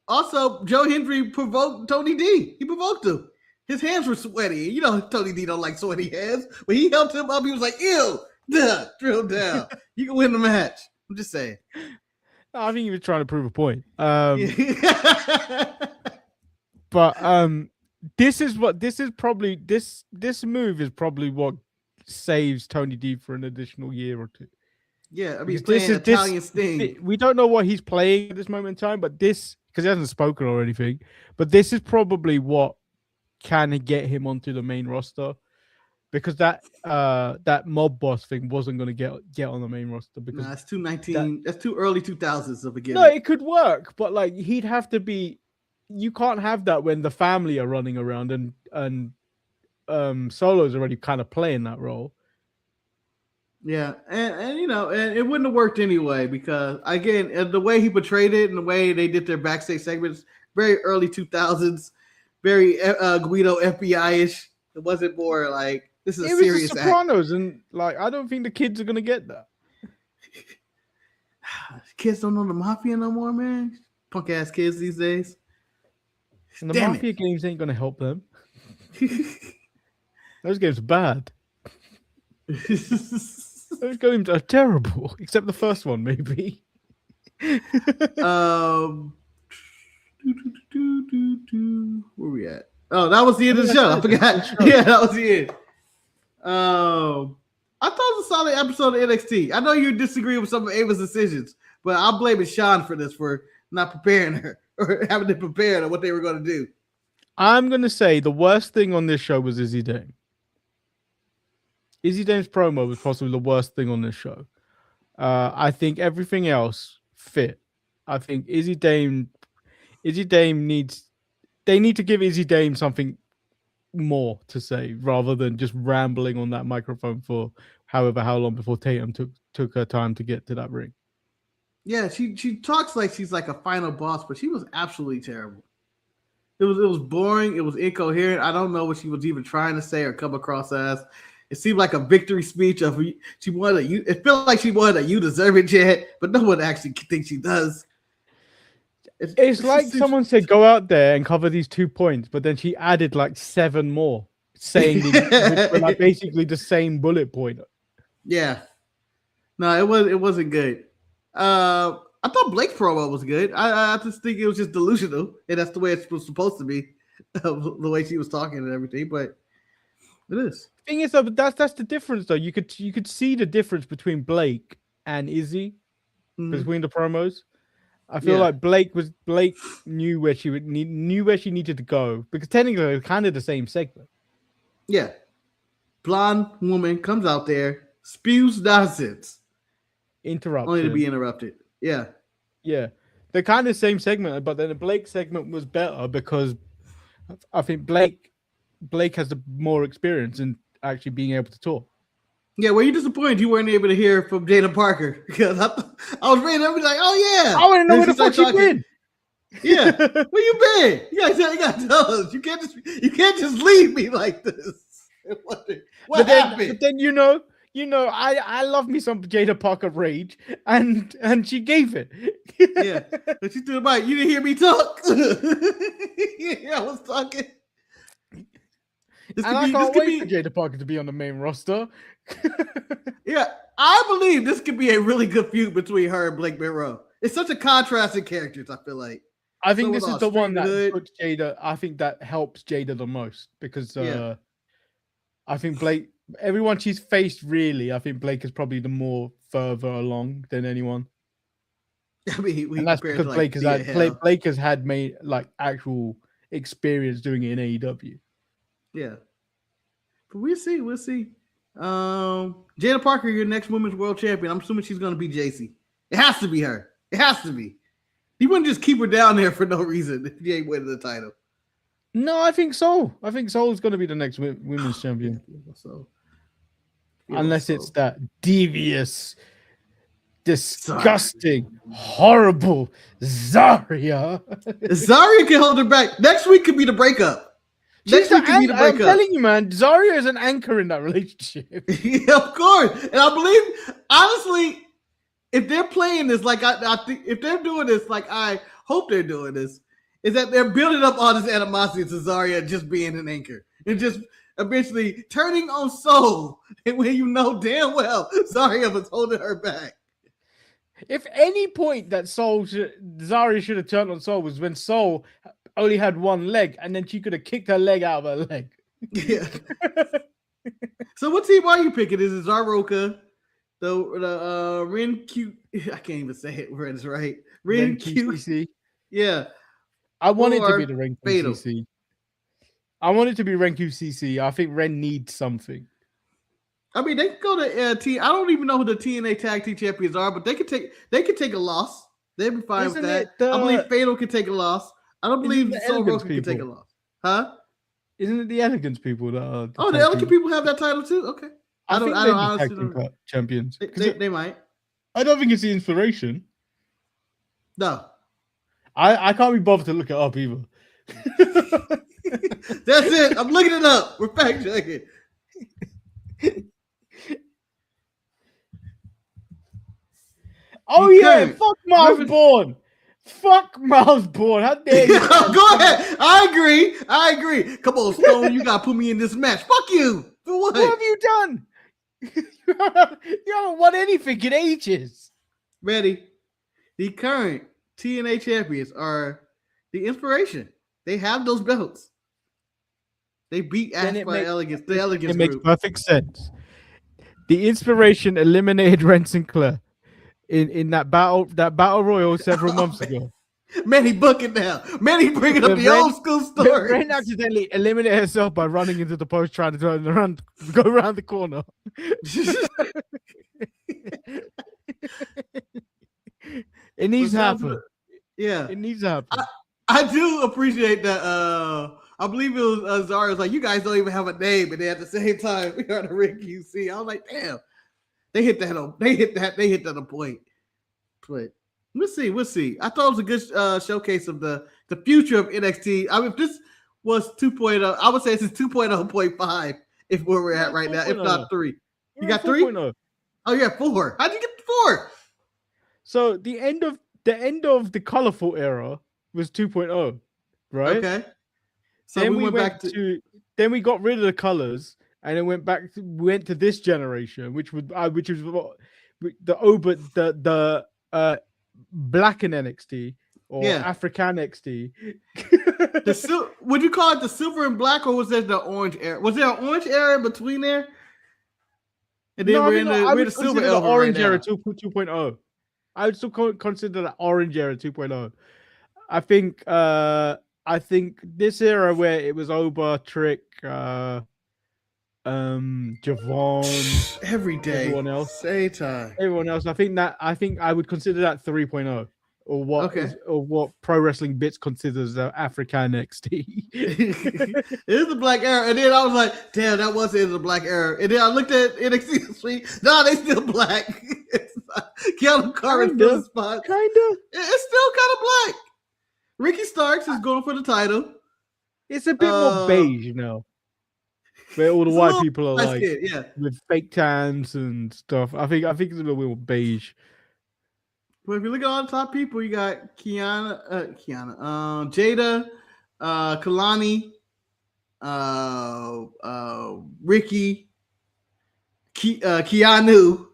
also Joe Hendry provoked Tony D. He provoked him. His hands were sweaty. You know Tony D don't like sweaty hands. When he helped him up, he was like, ew, duh, drill down. You can win the match. I'm just saying. I think he was trying to prove a point. But this move is probably what saves Tony D for an additional year or 2. Yeah, I mean, he's playing Italian Sting. We don't know what he's playing at this moment in time, but because he hasn't spoken or anything, but this is probably what can get him onto the main roster, because that mob boss thing wasn't going to get on the main roster because that's too that's too early 2000s of a gimmick. No, it could work, but like he'd have to be. You can't have that when the family are running around and Solo's already kind of playing that role. Yeah, and and it wouldn't have worked anyway because again, the way he portrayed it and the way they did their backstage segments, very early 2000s, very Guido FBI ish. It wasn't more like this is a It was the serious act. Sopranos, and like I don't think the kids are gonna get that. Kids don't know the mafia no more, man. Punk ass kids these days. And the mafia games ain't gonna help them. Those games are bad. Those games are terrible, except the first one, maybe. Where we at? Oh, that was the end of the show. I forgot. Yeah, that was the end. I thought it was a solid episode of NXT. I know you disagree with some of Ava's decisions, but I'm blaming Sean for this, for not preparing her or having to prepare on what they were going to do. I'm going to say the worst thing on this show was Izzy Dame. Izzy Dame's promo was possibly the worst thing on this show. I think everything else fit. I think Izzy Dame needs... They need to give Izzy Dame something more to say rather than just rambling on that microphone for how long before Tatum took her time to get to that ring. Yeah, she talks like she's like a final boss, but she was absolutely terrible. It was boring. It was incoherent. I don't know what she was even trying to say or come across as. It seemed like a victory speech of she wanted you. It felt like she wanted a "you deserve it" chant, but no one actually thinks she does. It's like someone said, "Go out there and cover these 2 points," but then she added like 7 more, saying which were like basically the same bullet point. Yeah, no, it wasn't good. I thought Blake's promo was good. I just think it was just delusional, and that's the way it was supposed to be, the way she was talking and everything. But it is. Thing is, though, but that's the difference, though. You could see the difference between Blake and Izzy between the promos. I feel like Blake knew where she needed to go, because technically it was kind of the same segment. Yeah, blonde woman comes out there, spews nonsense, interrupted, only to be interrupted. Yeah. The kind of same segment, but then the Blake segment was better because I think Blake has the more experience in actually being able to talk. Yeah, were you disappointed you weren't able to hear from Jaida Parker? Because I was ready to be like, oh yeah, I want to know where the fuck she been. Yeah, where you been? You gotta tell us. You can't just leave me like this. What happened? But then I love me some Jaida Parker rage, and she gave it. Yeah, but she threw the mic. You didn't hear me talk. Yeah, I was talking. I can't wait for Jaida Parker to be on the main roster. Yeah, I believe this could be a really good feud between her and Blake Monroe. It's such a contrast in characters, I feel like. I think this is the one that puts Jaida. I think that helps Jaida the most because I think Blake, everyone she's faced, really, I think Blake is probably the more further along than anyone. I mean, and that's because Blake has had actual experience doing it in AEW. Yeah, but we'll see. Jaida Parker, your next women's world champion. I'm assuming she's going to be JC. It has to be her. It has to be. You wouldn't just keep her down there for no reason if you ain't winning the title. No, I think so. I think Soul's going to be the next women's champion. Unless it's that devious, disgusting, horrible Zarya. Zarya can hold her back. Next week could be the breakup. I'm telling you, man, Zarya is an anchor in that relationship. Yeah, of course. And I believe, honestly, if they're playing this, like I think if they're doing this, like I hope they're doing this, is that they're building up all this animosity to Zarya just being an anchor and just eventually turning on Soul, and when you know damn well Zarya was holding her back. If any point that Zarya should have turned on Soul was when Soul only had one leg, and then she could have kicked her leg out of her leg. Yeah. So what team are you picking? Is it Zaroka, the Ren Q? I can't even say it. Ren's right. Ren QCC. Yeah. I want it to be the Ren QCC. I want it to be Ren QCC. I think Ren needs something. I mean, they can go to T. I don't even know who the TNA Tag Team Champions are, but they could take a loss. They'd be fine with that. I believe Fatal can take a loss. I don't believe Soul Roka can take a loss. Huh? Isn't it the Elegance people that are... the Elegant people have that title too? Okay. I don't honestly don't champions. They might. I don't think it's the Inspiration. No. I can't be bothered to look it up either. That's it. I'm looking it up. We're fact checking. Oh yeah, fuck Miles Bourne. Fuck Miles Bourne. How dare you? Go ahead. I agree. Come on, Stone. You gotta put me in this match. Fuck you. For what? What have you done? You haven't won anything in ages. Ready? The current TNA champions are the Inspiration. They have those belts. They beat Ash by Elegance. The Elegance It group. makes perfect sense. The Inspiration eliminated Ren Sinclair in that battle royal several months ago. Manny, book it now. Manny, bringing up the old school story. Ren accidentally eliminated herself by running into the post, trying to go around the corner. It needs to happen. Yeah, it needs to happen. I do appreciate that. I believe it was Zara's like, you guys don't even have a name, and then at the same time we are the Ring QC. I was like, damn, they hit that on a point. But we'll see. I thought it was a good showcase of the future of NXT. I mean, if this was 2.0, I would say this is 2.0.5 if where we're at right now, if not 3. You got 3? Oh yeah, 4. How'd you get 4? So the end of the colorful era was 2.0, right? Okay. So then we went to then we got rid of the colors and then went to this generation, which was the blackened NXT or African NXT. Would you call it the silver and black, or was there the orange era? Was there an orange era between there? And then we're in the silver era, orange era 2.0. I would still consider that orange era 2.0. I think this era where it was Oba, Trick, Javon, every day, everyone else, same time, everyone else. I think I would consider that 3.0, or what Pro Wrestling Bits considers the African NXT. It is the black era, and then I was like, damn, that was the black era. And then I looked at NXT this week. No, they still black. Keanu Carver still spot. Kinda. It's still kind of black. Ricky Starks is going for the title. It's a bit more beige now. Where all the white people are like with fake tans and stuff. I think it's a little bit more beige. But if you look at all the top people, you got Jada, Kalani, Ricky, Keanu.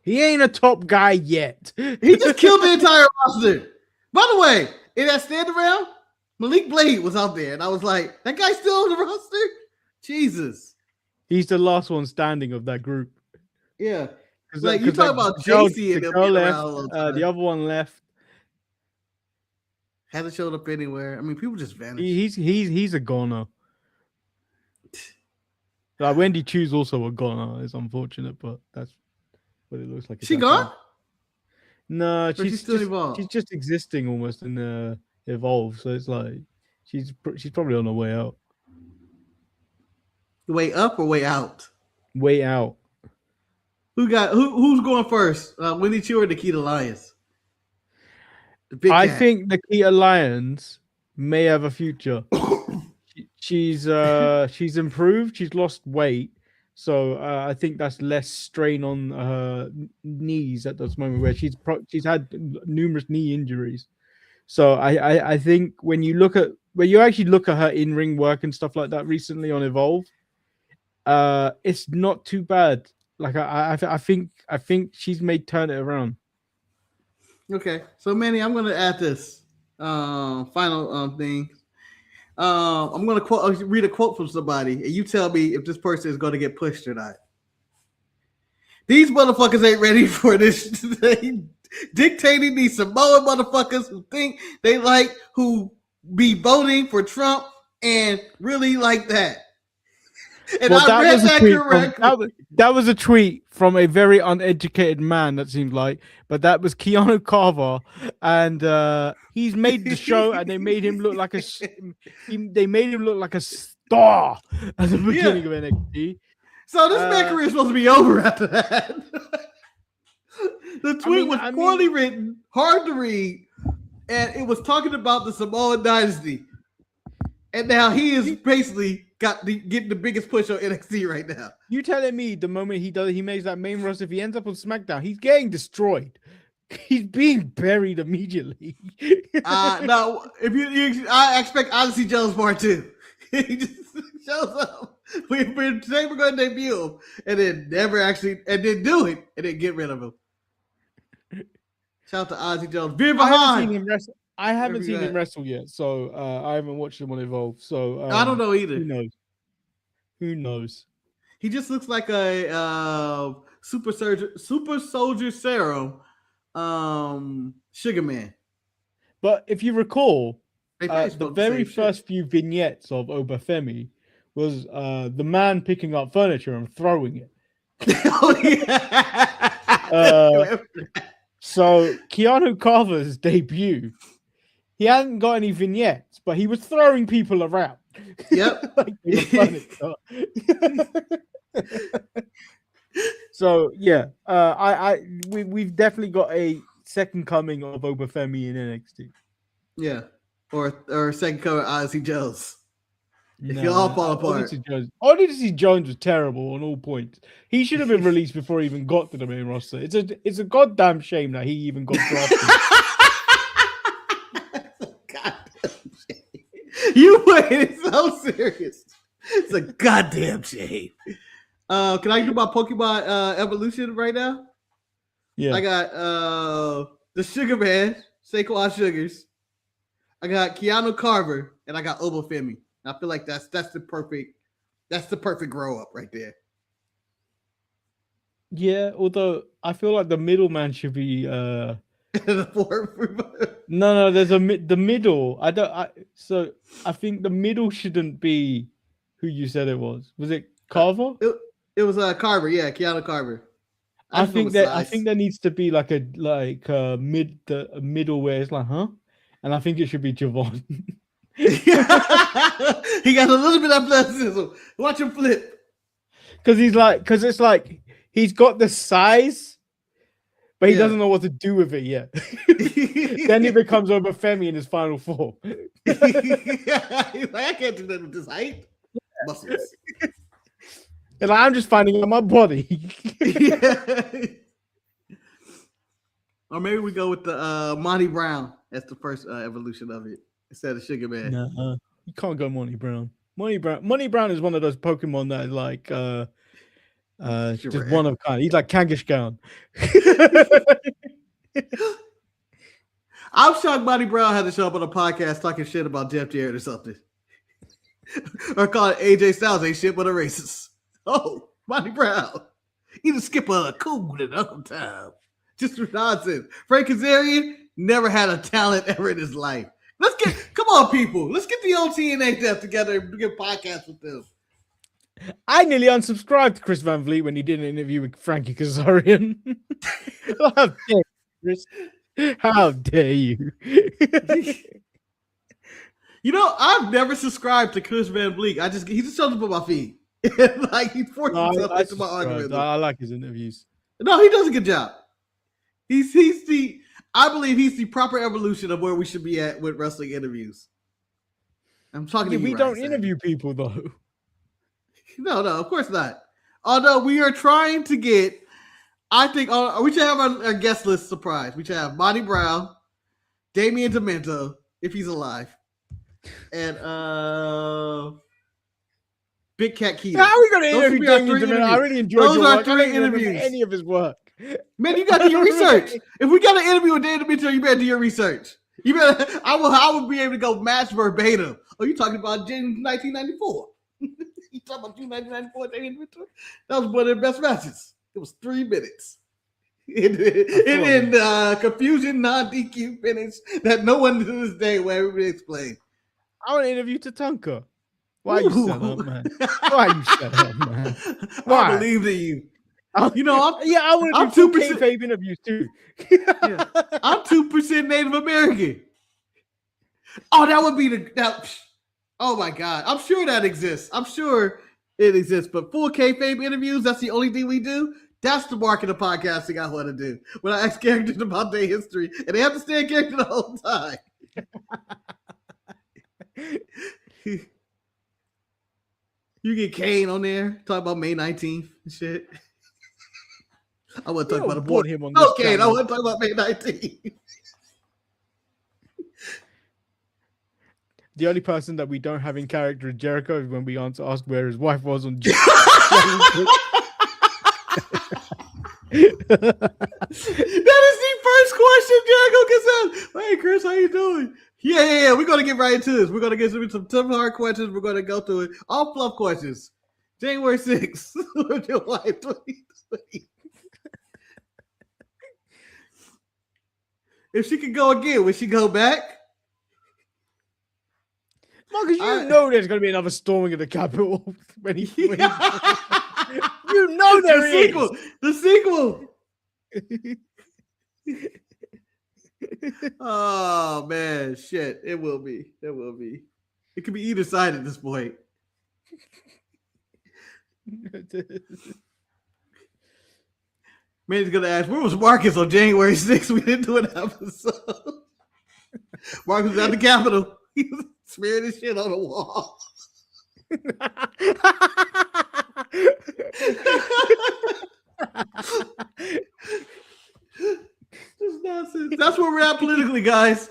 He ain't a top guy yet. He just killed the entire roster. By the way, in that stand around, Malik Blade was out there, and I was like, that guy's still on the roster? Jesus. He's the last one standing of that group. Yeah. Like you talk about JC and girl left, the other one left. Hasn't showed up anywhere. I mean, people just vanish. He's a goner. Like Wendy Chu's also a goner. It's unfortunate, but that's what it looks like. She gone? No, she's still involved. She's just existing almost in Evolve. So it's like she's probably on her way out. Way up or way out? Way out. Who's going first? Wendy Chu or Nikita Lyons? I think Nikita Lyons may have a future. She's improved. She's lost weight, so I think that's less strain on her knees at this moment. Where she's had numerous knee injuries. So I think when you actually look at her in-ring work and stuff like that recently on Evolve, it's not too bad. Like I think she's turn it around. Okay, so Manny, I'm gonna add this final thing. I'm gonna read a quote from somebody, and you tell me if this person is gonna get pushed or not. These motherfuckers ain't ready for this. They dictating these Samoan motherfuckers who think they who be voting for Trump and really like that. And well, I read that correctly. That was a tweet from a very uneducated man, that seemed like, but that was Keanu Carver, and he's made the show, and they made him look like a star at the beginning of NXT. So this man's career is supposed to be over after that. The tweet was poorly written, hard to read, and it was talking about the Samoan dynasty. And now he is basically getting the biggest push on NXT right now. You telling me the moment he makes that main roster, if he ends up on SmackDown, he's getting destroyed. He's being buried immediately. No, I expect Odyssey Jones part 2. He just shows up. We're going to debut him, and then then do it, and then get rid of him. Shout out to Odyssey Jones. Being behind. I haven't seen him wrestle yet, so I haven't watched him on Evolve. So I don't know either. Who knows? He just looks like a super soldier serum Sugar Man. But if you recall, the very first few vignettes of Obafemi was the man picking up furniture and throwing it. Oh yeah. So Keanu Carver's debut, he hadn't got any vignettes, but he was throwing people around. Yep. So yeah, we've definitely got a second coming of Obafemi in NXT. Yeah, or second coming Odyssey Jones. If you all fall apart. Odyssey Jones was terrible on all points. He should have been released before he even got to the main roster. It's a goddamn shame that he even got drafted. Goddamn shame. You playing it so serious. It's a goddamn shame. Can I do my Pokemon evolution right now? Yeah. I got the Sugar Man, Saquon Sugars. I got Keanu Carver, and I got Obafemi. I feel like that's the perfect grow up right there. Yeah, although I feel like the middleman should be No, there's the middle. So I think the middle shouldn't be who you said it was. Was it Carver? It was Carver, yeah, Keanu Carver. I think there needs to be like a middle where it's like, huh? And I think it should be Javon. He got a little bit of athleticism. Watch him flip. Because it's like he's got the size, but he doesn't know what to do with it yet. Then he becomes Obafemi in his final form. He's like, I can't do that with this height. Muscles. And I'm just finding out my body. Or maybe we go with the Monty Brown. That's the first evolution of it. Instead of Sugar Man. Nah, you can't go Monty Brown. Monty Brown is one of those Pokemon that is like just one of a kind. He's like Kangaskhan. I'm shocked Monty Brown had to show up on a podcast talking shit about Jeff Jarrett or something. Or calling AJ Styles ain't shit but a racist. Oh, Monty Brown. He just skip a cool at all time. Just for nonsense. Frank Kazarian never had a talent ever in his life. Come on, people. Let's get the old TNA death together and get podcasts with them. I nearly unsubscribed to Chris Van Vliet when he did an interview with Frankie Kazarian. How dare you, Chris? How dare you? You know, I've never subscribed to Chris Van Vliet. He just shows up on my feed. Like he's forcing himself into my argument. I like his interviews. No, he does a good job. I believe he's the proper evolution of where we should be at with wrestling interviews. I'm talking to you. We don't interview people though. No, of course not. Although we are trying to get, I think we should have our guest list surprise. We should have Monty Brown, Damian Demento, if he's alive, and Big Cat Keaton. How are we going to interview Damian Demento? I really enjoyed your work. Three interviews. Any of his work. Man, you got to do your research. If we got an interview with Damian Demento, you better do your research. You better. I will be able to go match verbatim. Oh, you talking about June 1994? You talking about June 1994? Damian Demento? That was one of the best matches. It was 3 minutes. In confusion, non-DQ finish that no one to this day will ever explain. I want to interview Tatanka. Why you shut up, man? Why you shut up, man? Why? I believe in you. You know, I want to do 2% kayfabe interviews too. Yeah. I'm 2% Native American. Oh, that would be oh my God. I'm sure that exists. I'm sure It exists. But full kayfabe interviews, that's the only thing we do. That's the market of podcasting I want to do. When I ask characters about their history, and they have to stay in character the whole time. You get Kane on there, talk about May 19th and shit. I want to talk about him on this Kane, I channel. want to talk about May 19th. The only person that we don't have in character is Jericho is when we answer ask where his wife was on That is the first question Jericho gets asked. Hey, Chris, how you doing? Yeah. We're gonna get right into this. We're gonna get some tough hard questions. We're gonna go through it. All fluff questions. January 6th. With your wife 2020. If she could go again, would she go back? Marcus, you know there's going to be another storming of the Capitol when he you know there is. The sequel. Oh man, shit! It will be. It could be either side at this point. Manny's gonna ask, where was Marcus on January 6th? We didn't do an episode. Marcus was at the Capitol. He was smearing his shit on the wall. Just nonsense. That's where we're at politically, guys.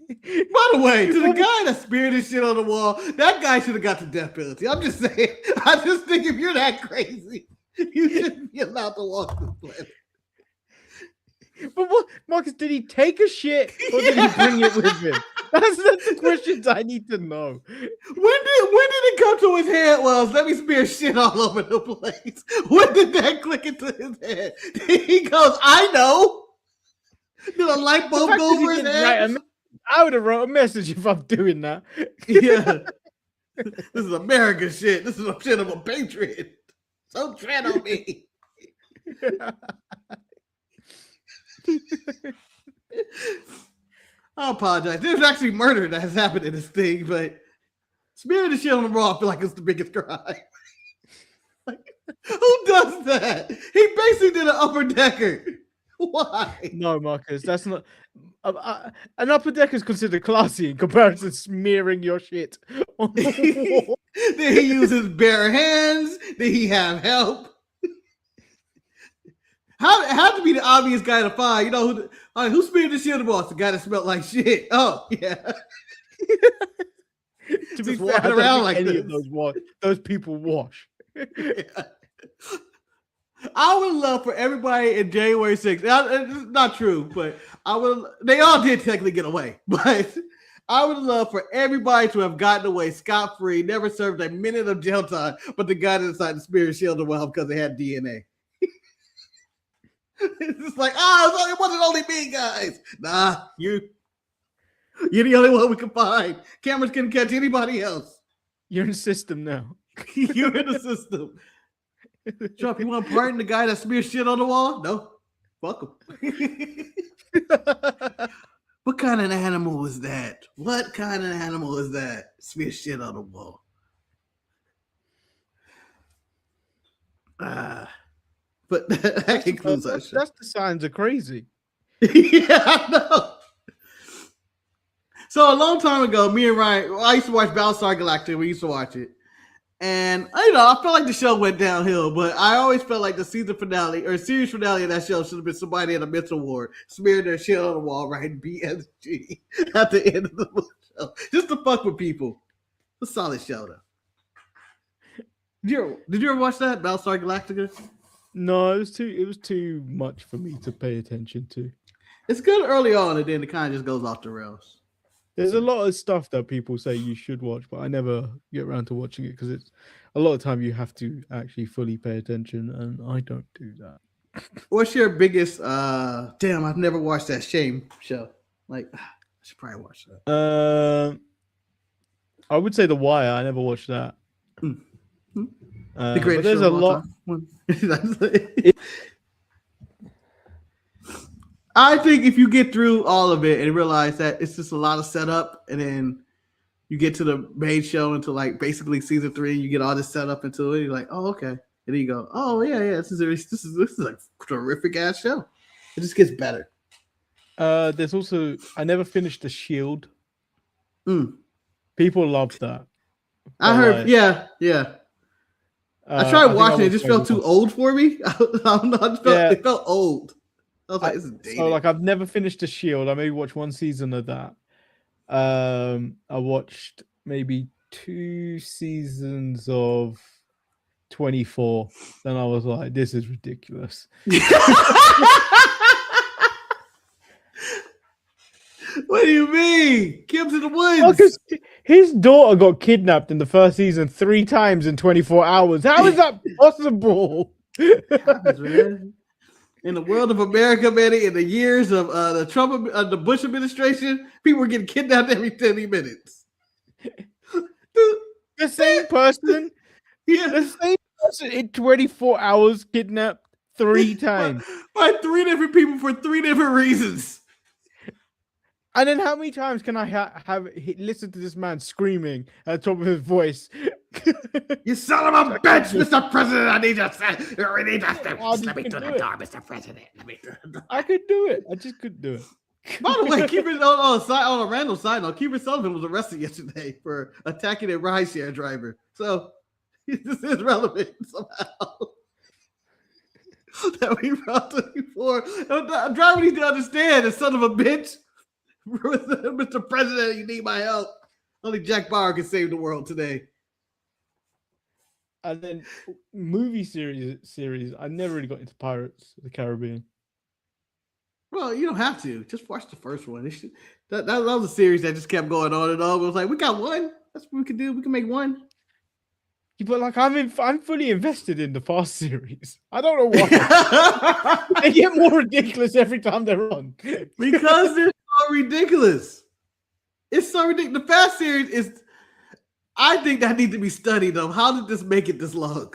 By the way, to the guy that smeared his shit on the wall, that guy should have got the death penalty. I'm just saying. I just think if you're that crazy, you shouldn't be allowed to walk this planet. But what, Marcus, did he take a shit or did he bring it with him? That's the questions I need to know. When did it come to his head was, let me smear shit all over the place? When did that click into his head? He goes, I know. Did a light bulb go over his head? I would have wrote a message if I'm doing that. Yeah. This is American shit. This is a shit of a patriot. Don't tread on me. I apologize. There's actually murder that has happened in this thing, but smearing the shit on the wall, I feel like it's the biggest crime. Like, who does that? He basically did an upper decker. Why? No, Marcus, that's not. An upper decker is considered classy in comparison to smearing your shit on the wall. Did he use his bare hands? Did he have help? How had to be the obvious guy to find? You know who smeared the shit on the wall? It's the guy that smelled like shit. Oh yeah. To be fair, I don't think like any of those people wash. Yeah. I would love for everybody in January 6th. It's not true, but they all did technically get away. But I would love for everybody to have gotten away scot-free, never served a minute of jail time, but the guy that decided to smear his shield well because they had DNA. It's just like, it wasn't only me, guys. Nah, you're the only one we can find. Cameras couldn't catch anybody else. You're in the system now. You're in the system. Trump, you want to pardon the guy that smeared shit on the wall? No. Fuck him. What kind of animal was that? What kind of animal is that? Smear shit on the wall. But that concludes our show. That's the signs of crazy. Yeah, I know. So a long time ago, me and Ryan, I used to watch Battlestar Galactica. We used to watch it. And, I felt like the show went downhill, but I always felt like the season finale or series finale of that show should have been somebody in a mental ward smearing their shit on the wall, writing BSG at the end of the show. Just to fuck with people. It's a solid show, though. Did you ever watch that, Battlestar Galactica? No, it was too much for me to pay attention to. It's good early on, and then it kind of just goes off the rails. There's a lot of stuff that people say you should watch, but I never get around to watching it because it's a lot of time you have to actually fully pay attention, and I don't do that. What's your biggest? Damn, I've never watched that Shame show. Like, I should probably watch that. I would say The Wire. I never watched that. The greatest there's show a of all lot. time. I think if you get through all of it and realize that it's just a lot of setup, and then you get to the main show into like basically season 3, you get all this set up into it. You're like, oh, okay. And then you go, oh yeah, this is a terrific ass show. It just gets better. There's also I never finished The Shield. People love that. I heard, yeah. I tried watching it. It just felt too old for me. I don't know. It felt old. I was like, this is dated. So like I've never finished The Shield. I maybe watched one season of that. I watched maybe 2 seasons of 24. Then I was like, this is ridiculous. What do you mean? Kim to the woods. Because his daughter got kidnapped in the first season 3 times in 24 hours. How is that possible? Happens, man. In the world of America, man, in the years of the Bush administration, people were getting kidnapped every 30 minutes. The same person, the same person in 24 hours kidnapped 3 times by 3 different people for 3 different reasons. And then how many times can I have listen to this man screaming at the top of his voice? You son of a bitch, Mr. President! I need you to let me through the door, Mr. President. Let me through the door. I could do it. I just couldn't do it. By the way, on a random side note, Kiefer Sullivan was arrested yesterday for attacking a rideshare driver. So this is relevant somehow. That we brought to before. A driver needs to understand, the son of a bitch. Mr. President, you need my help. Only Jack Bauer can save the world today. And then movie series. I never really got into Pirates of the Caribbean. Well, you don't have to. Just watch the first one. That was a series that just kept going on and on. It was like, we got one. That's what we can do. We can make one. But like, I'm fully invested in the Fast series. I don't know why. They get more ridiculous every time they're on. Because they're so ridiculous. It's so ridiculous. The Fast series is, I think that needs to be studied of how did this make it this long?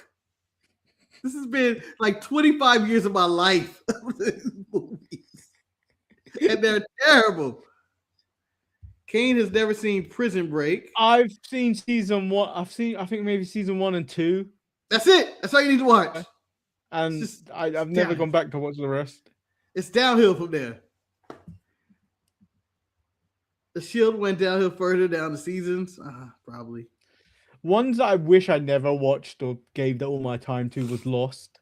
This has been like 25 years of my life. Movies. And they're terrible. Kane has never seen Prison Break. I've seen season 1. I think maybe season 1 and 2. That's it. That's all you need to watch. And I've never gone back to watch the rest. It's downhill from there. The Shield went downhill further down the seasons. Probably. Ones that I wish I never watched or gave all my time to was Lost.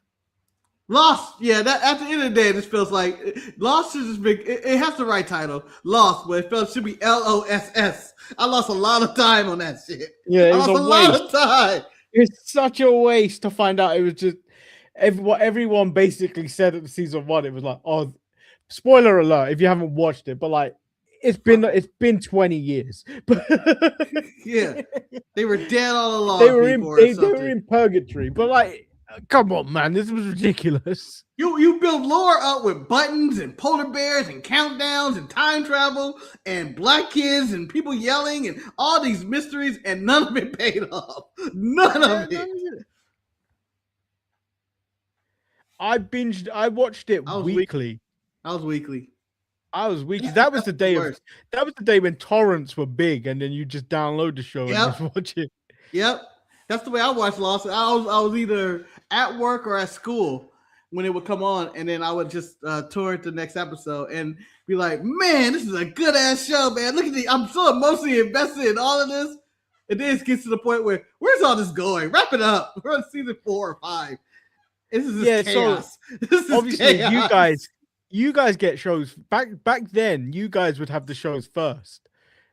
Lost, yeah. That at the end of the day, this feels like Lost is just big. It has the right title, Lost, but it should be LOSS. I lost a lot of time on that shit. Yeah, it was a lot of time. It's such a waste to find out it was just what everyone basically said at the season 1. It was like, oh, spoiler alert if you haven't watched it, but like it's been 20 years. Yeah, they were dead all along. They were in purgatory, but like. Come on, man. This was ridiculous. You build lore up with buttons and polar bears and countdowns and time travel and black kids and people yelling and all these mysteries, and none of it paid off. None of it. I watched it weekly. I was weekly. That was the day when torrents were big, and then you just download the show and just watch it. Yep. That's the way I watched Lost. I was either at work or at school when it would come on, and then I would just torrent the next episode and be like, man, this is a good ass show, man. Look at the, I'm so emotionally invested in all of this. And then it gets to the point where, where's all this going? Wrap it up. We're on season 4 or 5. This is chaos. This is obviously chaos. you guys get shows back then. You guys would have the shows first,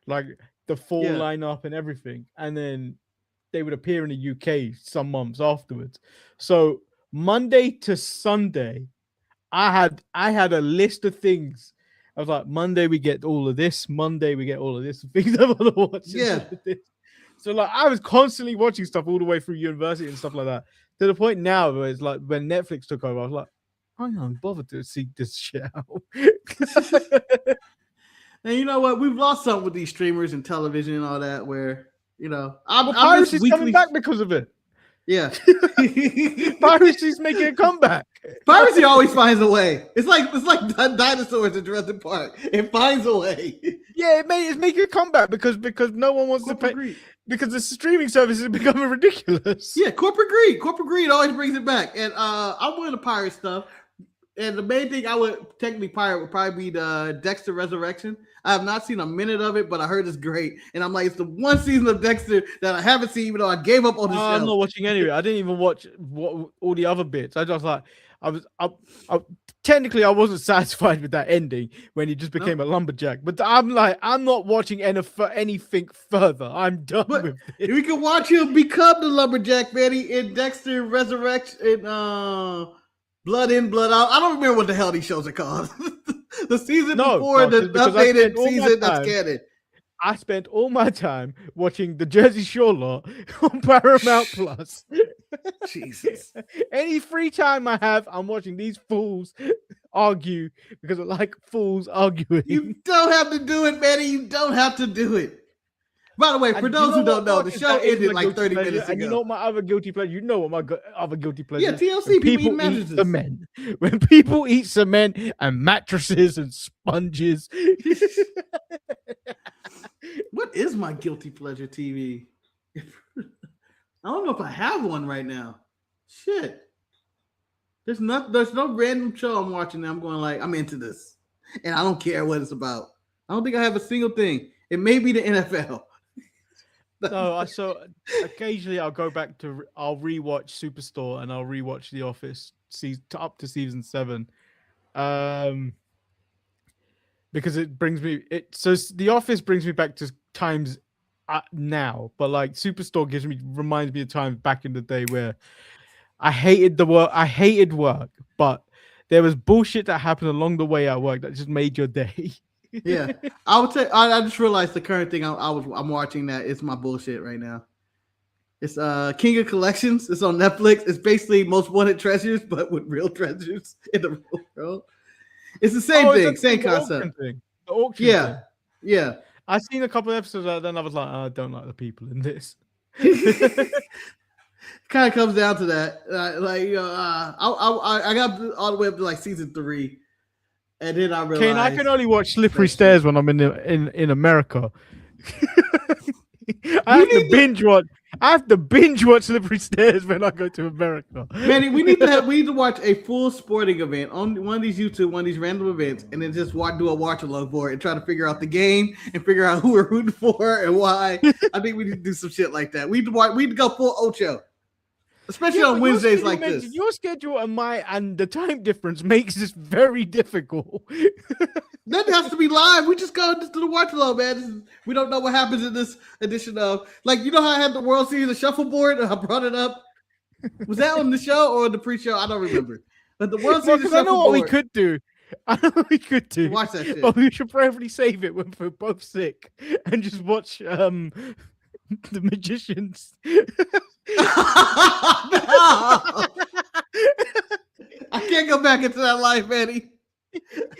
like the full lineup and everything, and then they would appear in the UK some months afterwards. So Monday to Sunday, I had a list of things. I was like, Monday we get all of this. Monday we get all of this. Things I want to watch. Yeah. So like I was constantly watching stuff all the way through university and stuff like that. To the point now where it's like when Netflix took over, I was like, I'm not bothered to seek this shit out. And you know what? We've lost something with these streamers and television and all that. Where Piracy's coming back because of it. Yeah. Piracy's making a comeback. Piracy always finds a way. It's like dinosaurs in Jurassic Park. It finds a way. Yeah, it's making a comeback because no one wants to pay. Greed. Because the streaming service is becoming ridiculous. Yeah, corporate greed. Corporate greed always brings it back. And I'm one of the pirate stuff. And the main thing I would technically pirate would probably be the Dexter Resurrection. I have not seen a minute of it, but I heard it's great. And I'm like, it's the one season of Dexter that I haven't seen, even though I gave up on the show. I'm not watching anyway. I didn't even watch all the other bits. I just like technically I wasn't satisfied with that ending when he just became a lumberjack. But I'm like, I'm not watching anything further. I'm done with it. We can watch him become the lumberjack, Manny, in Dexter Resurrection. Blood In, Blood Out. I don't remember what the hell these shows are called. The season before the updated season that's canon. I spent all my time watching the Jersey Shore Law on Paramount Plus. Jesus. Any free time I have, I'm watching these fools argue because I like fools arguing. You don't have to do it, Manny. You don't have to do it. By the way, for those who don't know, the show ended like 30 minutes ago. And you know what my other guilty pleasure? You know what my other guilty pleasure is? Yeah, TLC, people eat mattresses. Cement. When people eat cement and mattresses and sponges. What is my guilty pleasure TV? I don't know if I have one right now. Shit. There's no random show I'm watching that I'm going like, I'm into this. And I don't care what it's about. I don't think I have a single thing. It may be the NFL. No, so occasionally I'll go back I'll rewatch Superstore and I'll rewatch The Office up to season 7, because it brings me So The Office brings me back to times now, but like Superstore reminds me of times back in the day where I hated work, but there was bullshit that happened along the way at work that just made your day. Yeah, I would say I just realized the current thing I'm watching that is my bullshit right now. It's King of Collections. It's on Netflix. It's basically Most Wanted Treasures, but with real treasures in the real world. It's the same thing, same concept. The auction thing. Yeah. I've seen a couple of episodes of that, and I was like, I don't like the people in this. Kind of comes down to that. I got all the way up to like season 3. And then I realized, Kane, I can only watch Slippery Stairs when I'm in America. I have to binge watch Slippery Stairs when I go to America. Manny, we need to watch a full sporting event on one of these one of these random events, and then just do a watch along for it and try to figure out the game and figure out who we're rooting for and why. I think we need to do some shit like that. We need to go full Ocho. Especially on Wednesdays like this. Your schedule and the time difference makes this very difficult. That has to be live. We just go to the watch along, man. We don't know what happens in this edition of, like, you know how I had the World Series of Shuffleboard and I brought it up? Was that on the show or the pre-show? I don't remember. But the World Series of Shuffleboard. I know what we could do. Watch that shit. But we should probably save it when we're both sick and just watch The Magicians. No. I can't go back into that life, Manny.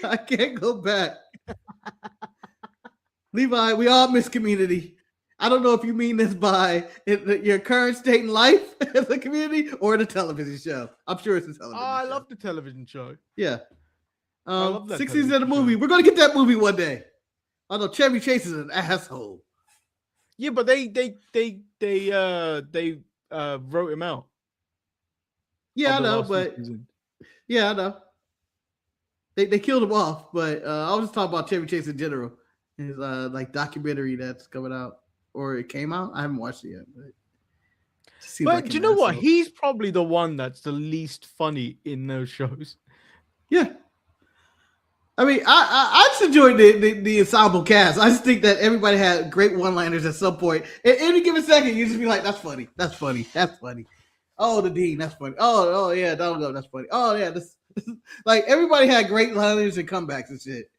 I can't go back. Levi, we all miss Community. I don't know if you mean this by your current state in life as a community or the television show. I'm sure it's a television show. I love the television show. Yeah. I love that 6 seasons of the movie. Show. We're going to get that movie one day. Although Chevy Chase is an asshole. Yeah, but they wrote him out. Yeah, I know, but yeah, I know. They killed him off, but I was just talking about Chevy Chase in general. His like documentary that's coming out, or it came out. I haven't watched it yet. But do you know what? He's probably the one that's the least funny in those shows. Yeah. I mean, I just enjoyed the ensemble cast. I just think that everybody had great one-liners at some point. At any given second, you just be like, "That's funny. That's funny. That's funny." Oh, the Dean, that's funny. Oh yeah, don't go. That's funny. Oh yeah, this like everybody had great liners and comebacks and shit.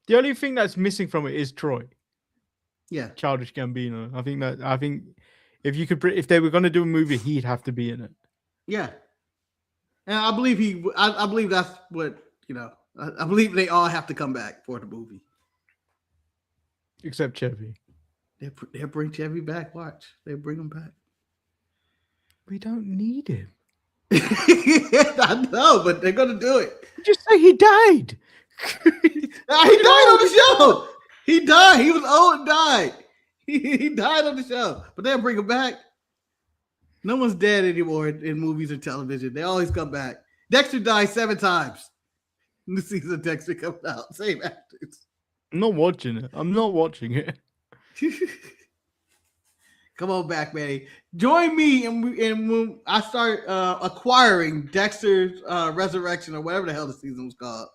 The only thing that's missing from it is Troy. Yeah, Childish Gambino. I think if they were going to do a movie, he'd have to be in it. Yeah, and I believe I believe that's what. You know, I believe they all have to come back for the movie. Except Chevy. They'll bring Chevy back. Watch. They'll bring him back. We don't need him. I know, but they're gonna do it. Just say he died. He died on the show. He died. He was old and died. He died on the show, but they'll bring him back. No one's dead anymore in movies or television. They always come back. Dexter died 7 times. New season of Dexter coming out. Same actors. I'm not watching it. I'm not watching it. Come on back, Manny. Join me and when I start acquiring Dexter's Resurrection or whatever the hell the season was called.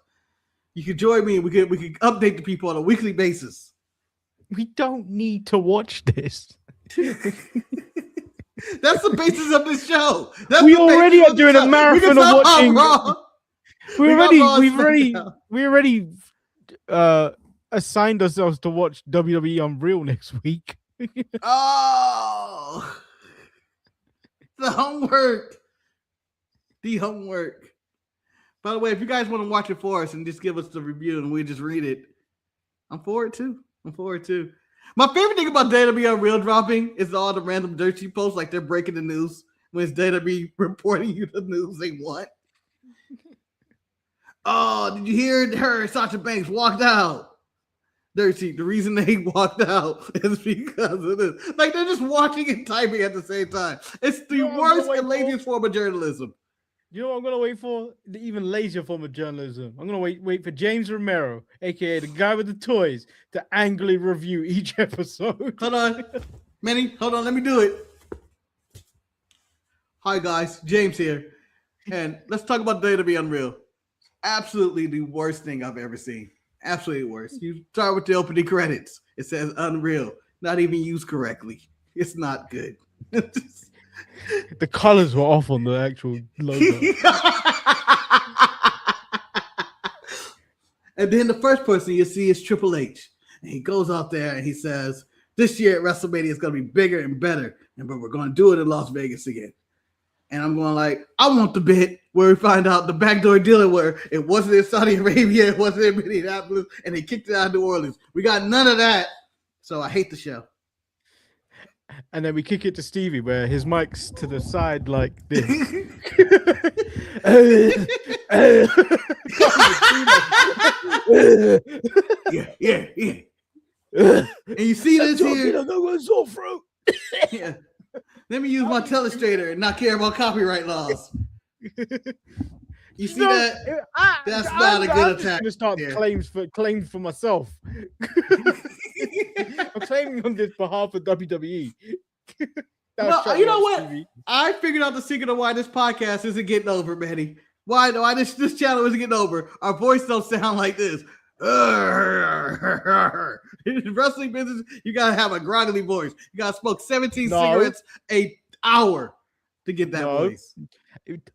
You can join me and we can update the people on a weekly basis. We don't need to watch this. That's the basis of this show. We already are doing a marathon of watching. We already assigned ourselves to watch WWE Unreal next week. Oh, the homework. The homework. By the way, if you guys want to watch it for us and just give us the review and we just read it, I'm for it too. My favorite thing about WWE Unreal dropping is all the random dirt sheet posts, like they're breaking the news when it's WWE reporting you the news they want. Oh, did you hear her? Sasha Banks walked out. Dirt sheet. The reason they walked out is because of this. Like they're just watching and typing at the same time. It's the worst and laziest form of journalism. You know what I'm gonna wait for? The even lazier form of journalism. I'm gonna wait for James Romero, aka the guy with the toys, to angrily review each episode. Hold on, Manny. Hold on. Let me do it. Hi guys, James here, and let's talk about WWE Unreal. Absolutely the worst thing I've ever seen. Absolutely worst. You start with the opening credits. It says Unreal, not even used correctly. It's not good. The colors were off on the actual logo. And then the first person you see is Triple H. And he goes out there and he says, this year at WrestleMania is going to be bigger and better, but we're going to do it in Las Vegas again. And I'm going like, I want the bit where we find out the backdoor dealer where it wasn't in Saudi Arabia, it wasn't in Minneapolis, and they kicked it out of New Orleans. We got none of that. So I hate the show. And then we kick it to Stevie where his mic's to the side like this. Yeah. And you see this here? Yeah. Let me use my telestrator and not care about copyright laws. You see that? That's not a good attack. I'm start claims for myself. I'm claiming on this behalf of WWE. Well, you know what? I figured out the secret of why this podcast isn't getting over, Manny. Why this channel isn't getting over? Our voice don't sound like this. In wrestling business, you gotta have a groggly voice. You gotta smoke 17 cigarettes an hour to get that voice.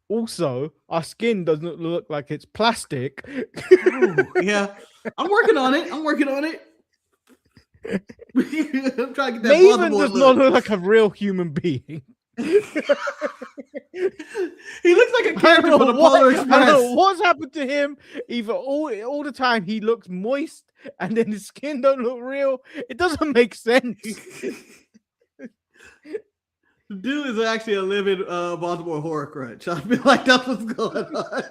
Also, our skin doesn't look like it's plastic. Ooh, yeah, I'm working on it. I'm trying to get that. Maven does not look like a real human being. He looks like a character from the Polar Express. I don't know what's happened to him. Either all the time he looks moist and then his skin don't look real. It doesn't make sense. The dude is actually a living Baltimore horror crunch. I feel like that's what's going on.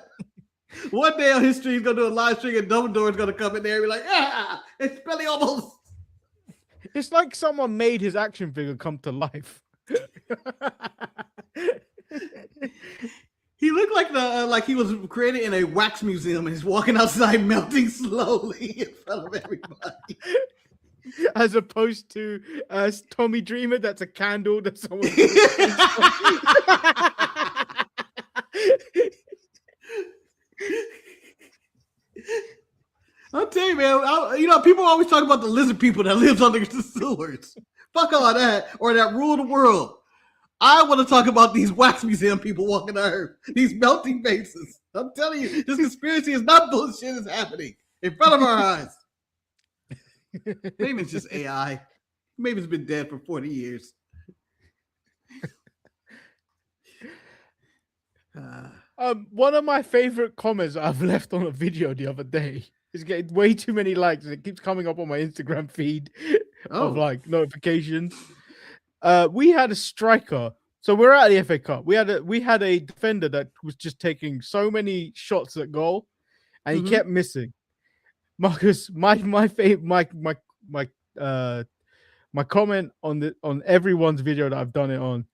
One day on his stream, he's going to do a live stream and Dumbledore's going to come in there and be like, it's Billy almost. It's like someone made his action figure come to life. He looked like like he was created in a wax museum and he's walking outside melting slowly in front of everybody. As opposed to Tommy Dreamer, that's a candle that someone. I'll tell you, man. People always talk about the lizard people that lives under the sewers. Fuck all that, or that rule the world. I want to talk about these wax museum people walking the earth, these melting faces. I'm telling you, this conspiracy is not bullshit. It's happening in front of our eyes. Maybe it's just AI. Maybe it's been dead for 40 years. One of my favorite comments I've left on a video the other day is getting way too many likes, and it keeps coming up on my Instagram feed of like notifications. We had a striker So we're at the FA Cup. We had a defender that was just taking so many shots at goal, and he kept missing. Marcus, my comment on everyone's video that I've done it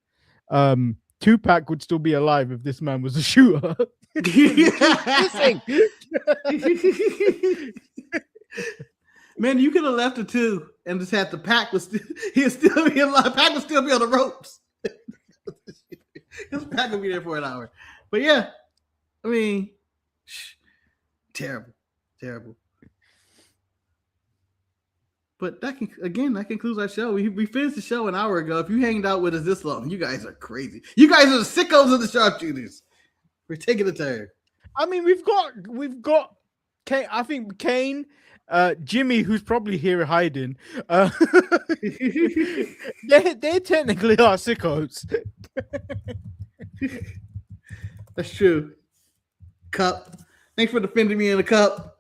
on. Tupac would still be alive if this man was a shooter. Missing. Man, you could have left the 2 and just had the Pac he'd still be alive. Pac would still be on the ropes. This Pac would be there for an hour. But yeah, I mean, terrible. But that concludes our show. We finished the show an hour ago. If you hanged out with us this long, you guys are crazy. You guys are the sickos of the Sharpshooters. We're taking a turn. I mean, we've got Kane. I think Kane, Jimmy, who's probably here hiding. They technically are sickos. That's true. Cup. Thanks for defending me in the cup.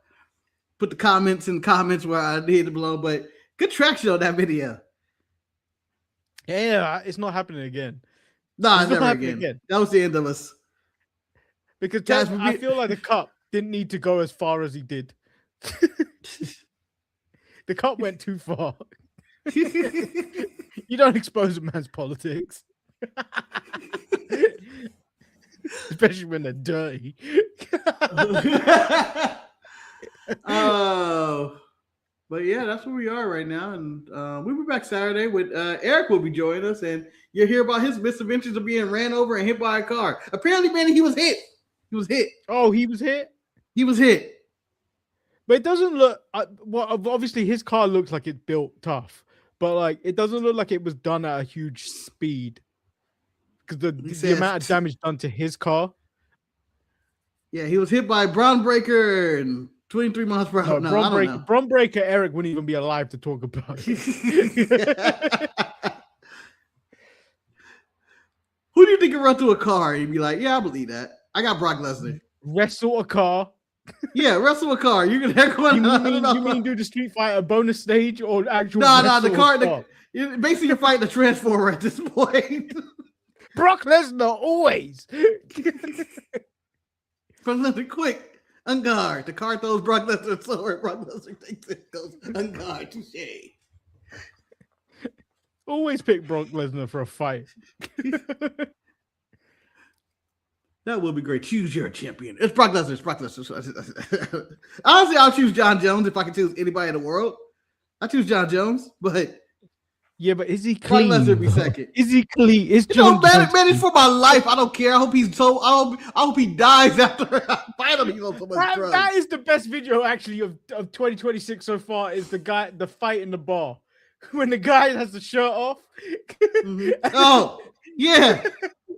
Put the comments in the comments where I did below, but good traction on that video. Yeah, it's not happening again. Nah, never again. That was the end of us. Because guys, I feel like the cup didn't need to go as far as he did. The cup went too far. You don't expose a man's politics. Especially when they're dirty. But yeah, that's where we are right now, and we'll be back Saturday with Eric will be joining us, and you'll hear about his misadventures of being ran over and hit by a car. Apparently, man, he was hit. Oh, he was hit. But it doesn't look. Well, obviously his car looks like it's built tough, but like it doesn't look like it was done at a huge speed because the amount of damage done to his car. Yeah, he was hit by Brown Breaker and 23 miles per hour. Brown Breaker Eric wouldn't even be alive to talk about it. Who do you think could run through a car and be like, yeah, I believe that. I got Brock Lesnar. Wrestle a car. Yeah, wrestle a car. You mean do the Street Fighter bonus stage or actual? No, the car. Basically, you're fighting the Transformer at this point. Brock Lesnar always. From Lesnar, quick, unguard. The car throws Brock Lesnar sword. Brock Lesnar takes it, goes unguard. Touche. Always pick Brock Lesnar for a fight. That will be great. Choose your champion. It's Brock Lesnar. Honestly, I'll choose John Jones if I could choose anybody in the world. I choose John Jones, but yeah, but is he clean? Brock Lesnar be second. Is he clean? Is John man, it's for my life. I don't care. I hope I hope he dies after I fight him. He's on so much drugs. That is the best video actually of 2026 so far. Is the fight in the bar when the guy has the shirt off. Mm-hmm. Oh yeah.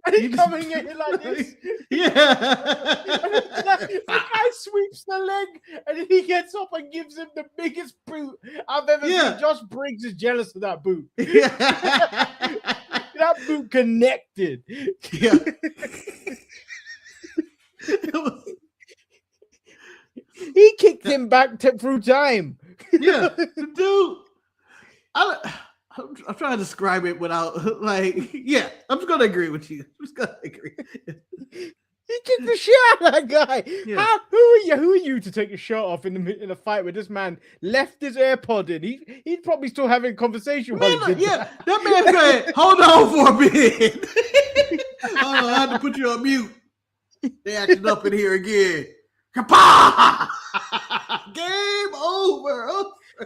And he's coming in like this. Yeah. The guy sweeps the leg and then he gets up and gives him the biggest boot I've ever seen. Josh Briggs is jealous of that boot. Yeah. That boot connected. Yeah. He kicked him back through time. Yeah. Dude. I'm trying to describe it without I'm just gonna agree with you. I'm just gonna agree. He kicked the shit out of that guy. Yeah. Who are you to take your shirt off in a fight where this man left his AirPod in? He's probably still having a conversation. That man said, "Hold on for a bit." I had to put you on mute. They acted up in here again. Kapah! Game over.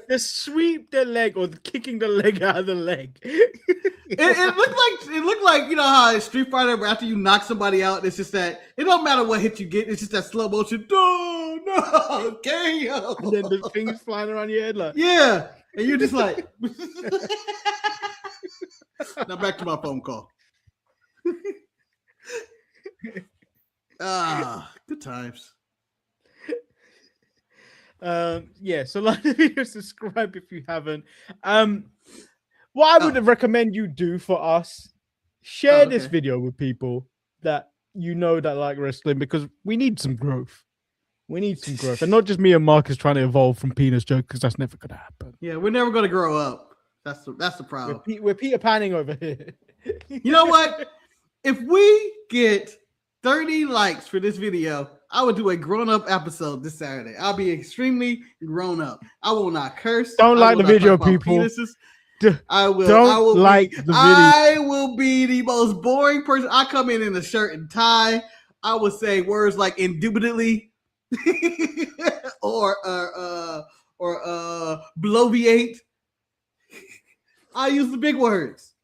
The sweep the leg or the kicking the leg out of the leg. It looked like you know how in Street Fighter after you knock somebody out, it's just that it don't matter what hit you get, it's just that slow motion. No, KO. And then the fingers flying around your head like yeah, and you're just like. Now back to my phone call. Good times. So like the video, subscribe if you haven't. What I would recommend you do for us, share this video with people that you know that like wrestling because we need some growth. And not just me and Marcus trying to evolve from penis joke because that's never gonna happen. Yeah, we're never gonna grow up. That's the problem. We're Peter Panning over here. You know what? If we get 30 likes for this video, I will do a grown-up episode this Saturday. I'll be extremely grown up. I will not curse. Don't like the video, people. I will. I will be the most boring person. I come in a shirt and tie. I would say words like indubitably or bloviate. I use the big words.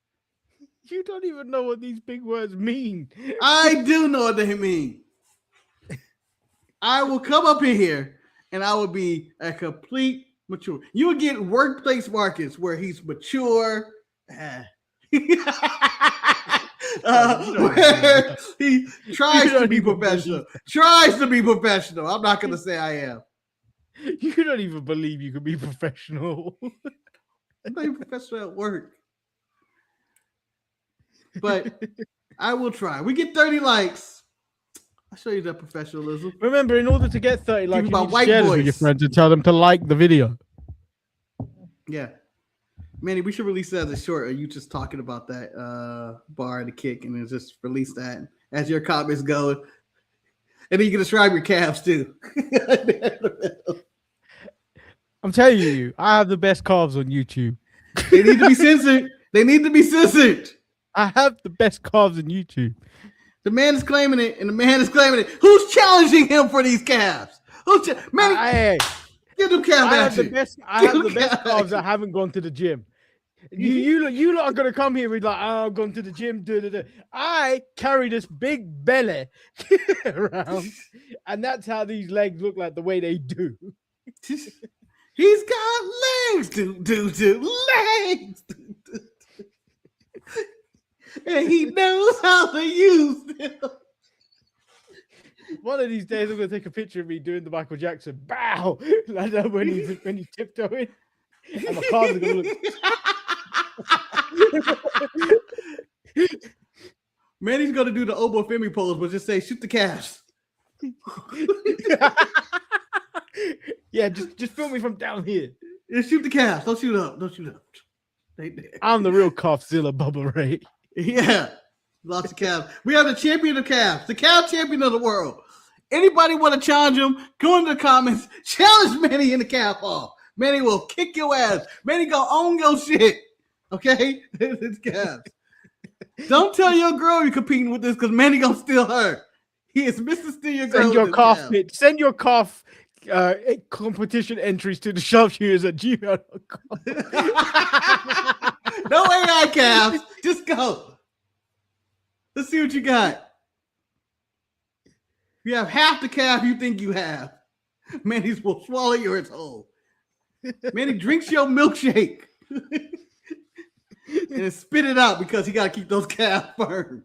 You don't even know what these big words mean. I do know what they mean. I will come up in here and I will be a complete mature. You would get workplace Marcus where he's mature. Where he tries to be professional. Tries to be professional. I'm not going to say I am. You don't even believe you could be professional. I'm not even professional at work. But I will try. We get 30 likes. I'll show you that professionalism. Remember, in order to get 30 likes, you about need white to share this with your friends and tell them to like the video. Yeah. Manny, we should release that as a short. Are you just talking about that bar and the kick and then just release that as your comments go? And then you can describe your calves too. I'm telling you, I have the best calves on YouTube. They need to be censored. They need to be censored. I have the best calves on YouTube. The man is claiming it, and the man is claiming it. Who's challenging him for these calves? Manny, get them calves I have the best calves that haven't gone to the gym. You lot are gonna come here with like, oh, I've gone to the gym. I carry this big belly around, and that's how these legs look like the way they do. He's got legs, legs. And he knows how to use them. One of these days, I'm gonna take a picture of me doing the Michael Jackson bow, like that when he's tiptoeing, and my calves are gonna look. Manny's gonna do the Obo Femi pose, but just say, "Shoot the calves." Yeah, just film me from down here. Yeah, shoot the calves. Don't shoot up. Don't shoot up. I'm the real Calfzilla, Bubba Ray. Yeah, lots of calves. We have the champion of calves, the calf champion of the world. Anybody want to challenge him? Go in the comments. Challenge Manny in the calf off. Manny will kick your ass. Manny gonna own your shit. Okay, it's calves. Don't tell your girl you're competing with this because Manny gonna steal her. He is Mr. Steal Your Girl. Send your calf pitch. Send your calf competition entries to the Sharpshooters at gmail.com. No AI calves. Just go. Let's see what you got. You have half the calf you think you have. Manny will swallow yours whole. Manny drinks your milkshake and spit it out because he got to keep those calves firm.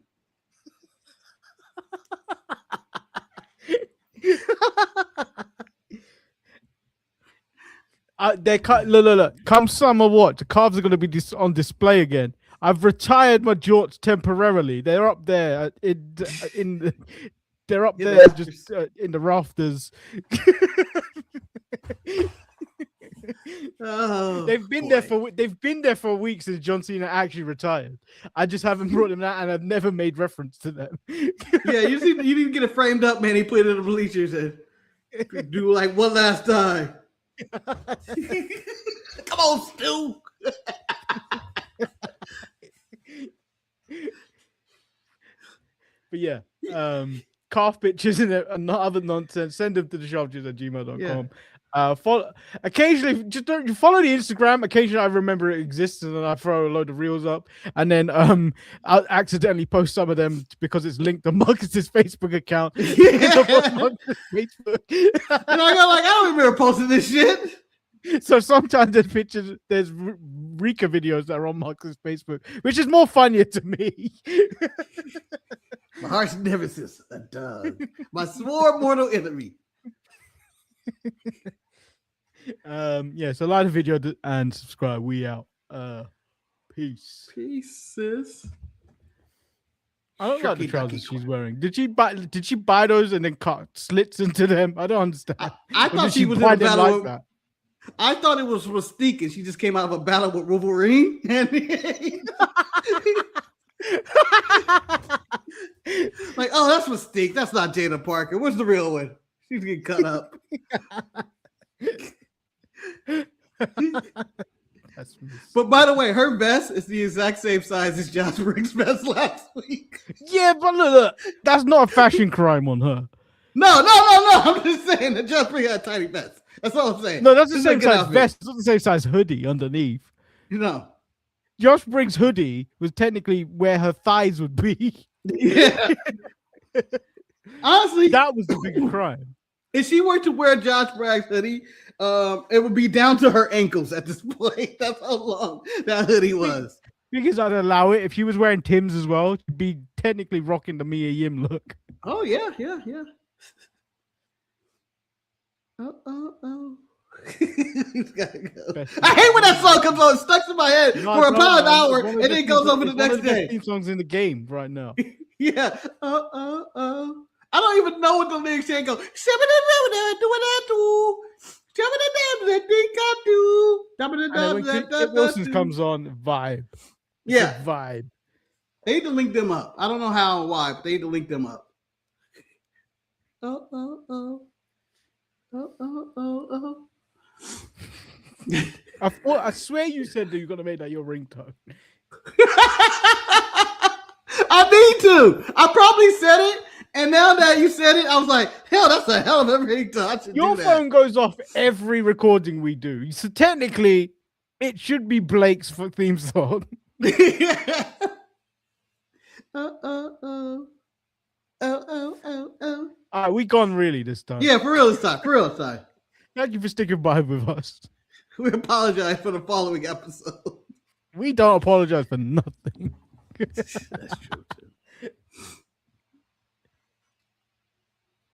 Look. Come summer, what? The calves are going to be on display again. I've retired my jorts temporarily. They're up there in the rafters. Oh, they've been there for weeks since John Cena actually retired. I just haven't brought them out, and I've never made reference to them. Yeah, you need to get it framed up, man. He put it in the bleachers and do like one last time. Come on, Stu. But yeah, calf pictures and other nonsense. Send them to the sharpshooters at gmail.com. Yeah. Follow occasionally, just don't you follow the Instagram. Occasionally, I remember it exists, and then I throw a load of reels up, and then I'll accidentally post some of them because it's linked to Marcus's Facebook account. Facebook. And I don't remember posting this shit. So sometimes there's Rika videos that are on Marcus's Facebook, which is more funnier to me. My heart's nemesis, a dog. My sworn mortal enemy. So like the video and subscribe. We out. Peace. Pieces. I don't like the trousers she's wearing. Did she buy those and then cut slits into them? I don't understand. I thought she was in a battle like that. I thought it was Mystique and she just came out of a battle with Wolverine. Like, oh, that's Mystique. That's not Jaida Parker. What's the real one? She's getting cut up. But by the way, her vest is the exact same size as Josh Briggs' vest last week. Yeah, but look, that's not a fashion crime on her. No. I'm just saying that Josh Briggs had a tiny vest. That's all I'm saying. No, that's the Just same like, get size out vest. It's not the same size hoodie underneath. You know. Josh Briggs' hoodie was technically where her thighs would be. Yeah. Honestly, that was the bigger crime. If she were to wear Josh Briggs' hoodie, it would be down to her ankles at this point. That's how long that hoodie was. Because I'd allow it. If she was wearing Tim's as well, she'd be technically rocking the Mia Yim look. Oh, yeah. Oh. He's gotta go. I hate when that song comes on. It stuck in my head for about an hour, and then it goes over the next day. Theme songs in the game right now. Yeah. I don't even know what the lyrics say. Go. Kit Wilson's comes on vibe. Yeah, vibe. They need to link them up. I don't know how and why, but they need to link them up. Oh. I swear you said that you're gonna make that your ringtone. I need to. I probably said it, and now that you said it, I was like, hell, that's a hell of a ringtone. Your phone goes off every recording we do, so technically, it should be Blake's theme song. Oh. We gone really this time. Yeah, for real this time. Thank you for sticking by with us. We apologize for the following episode. We don't apologize for nothing. That's true.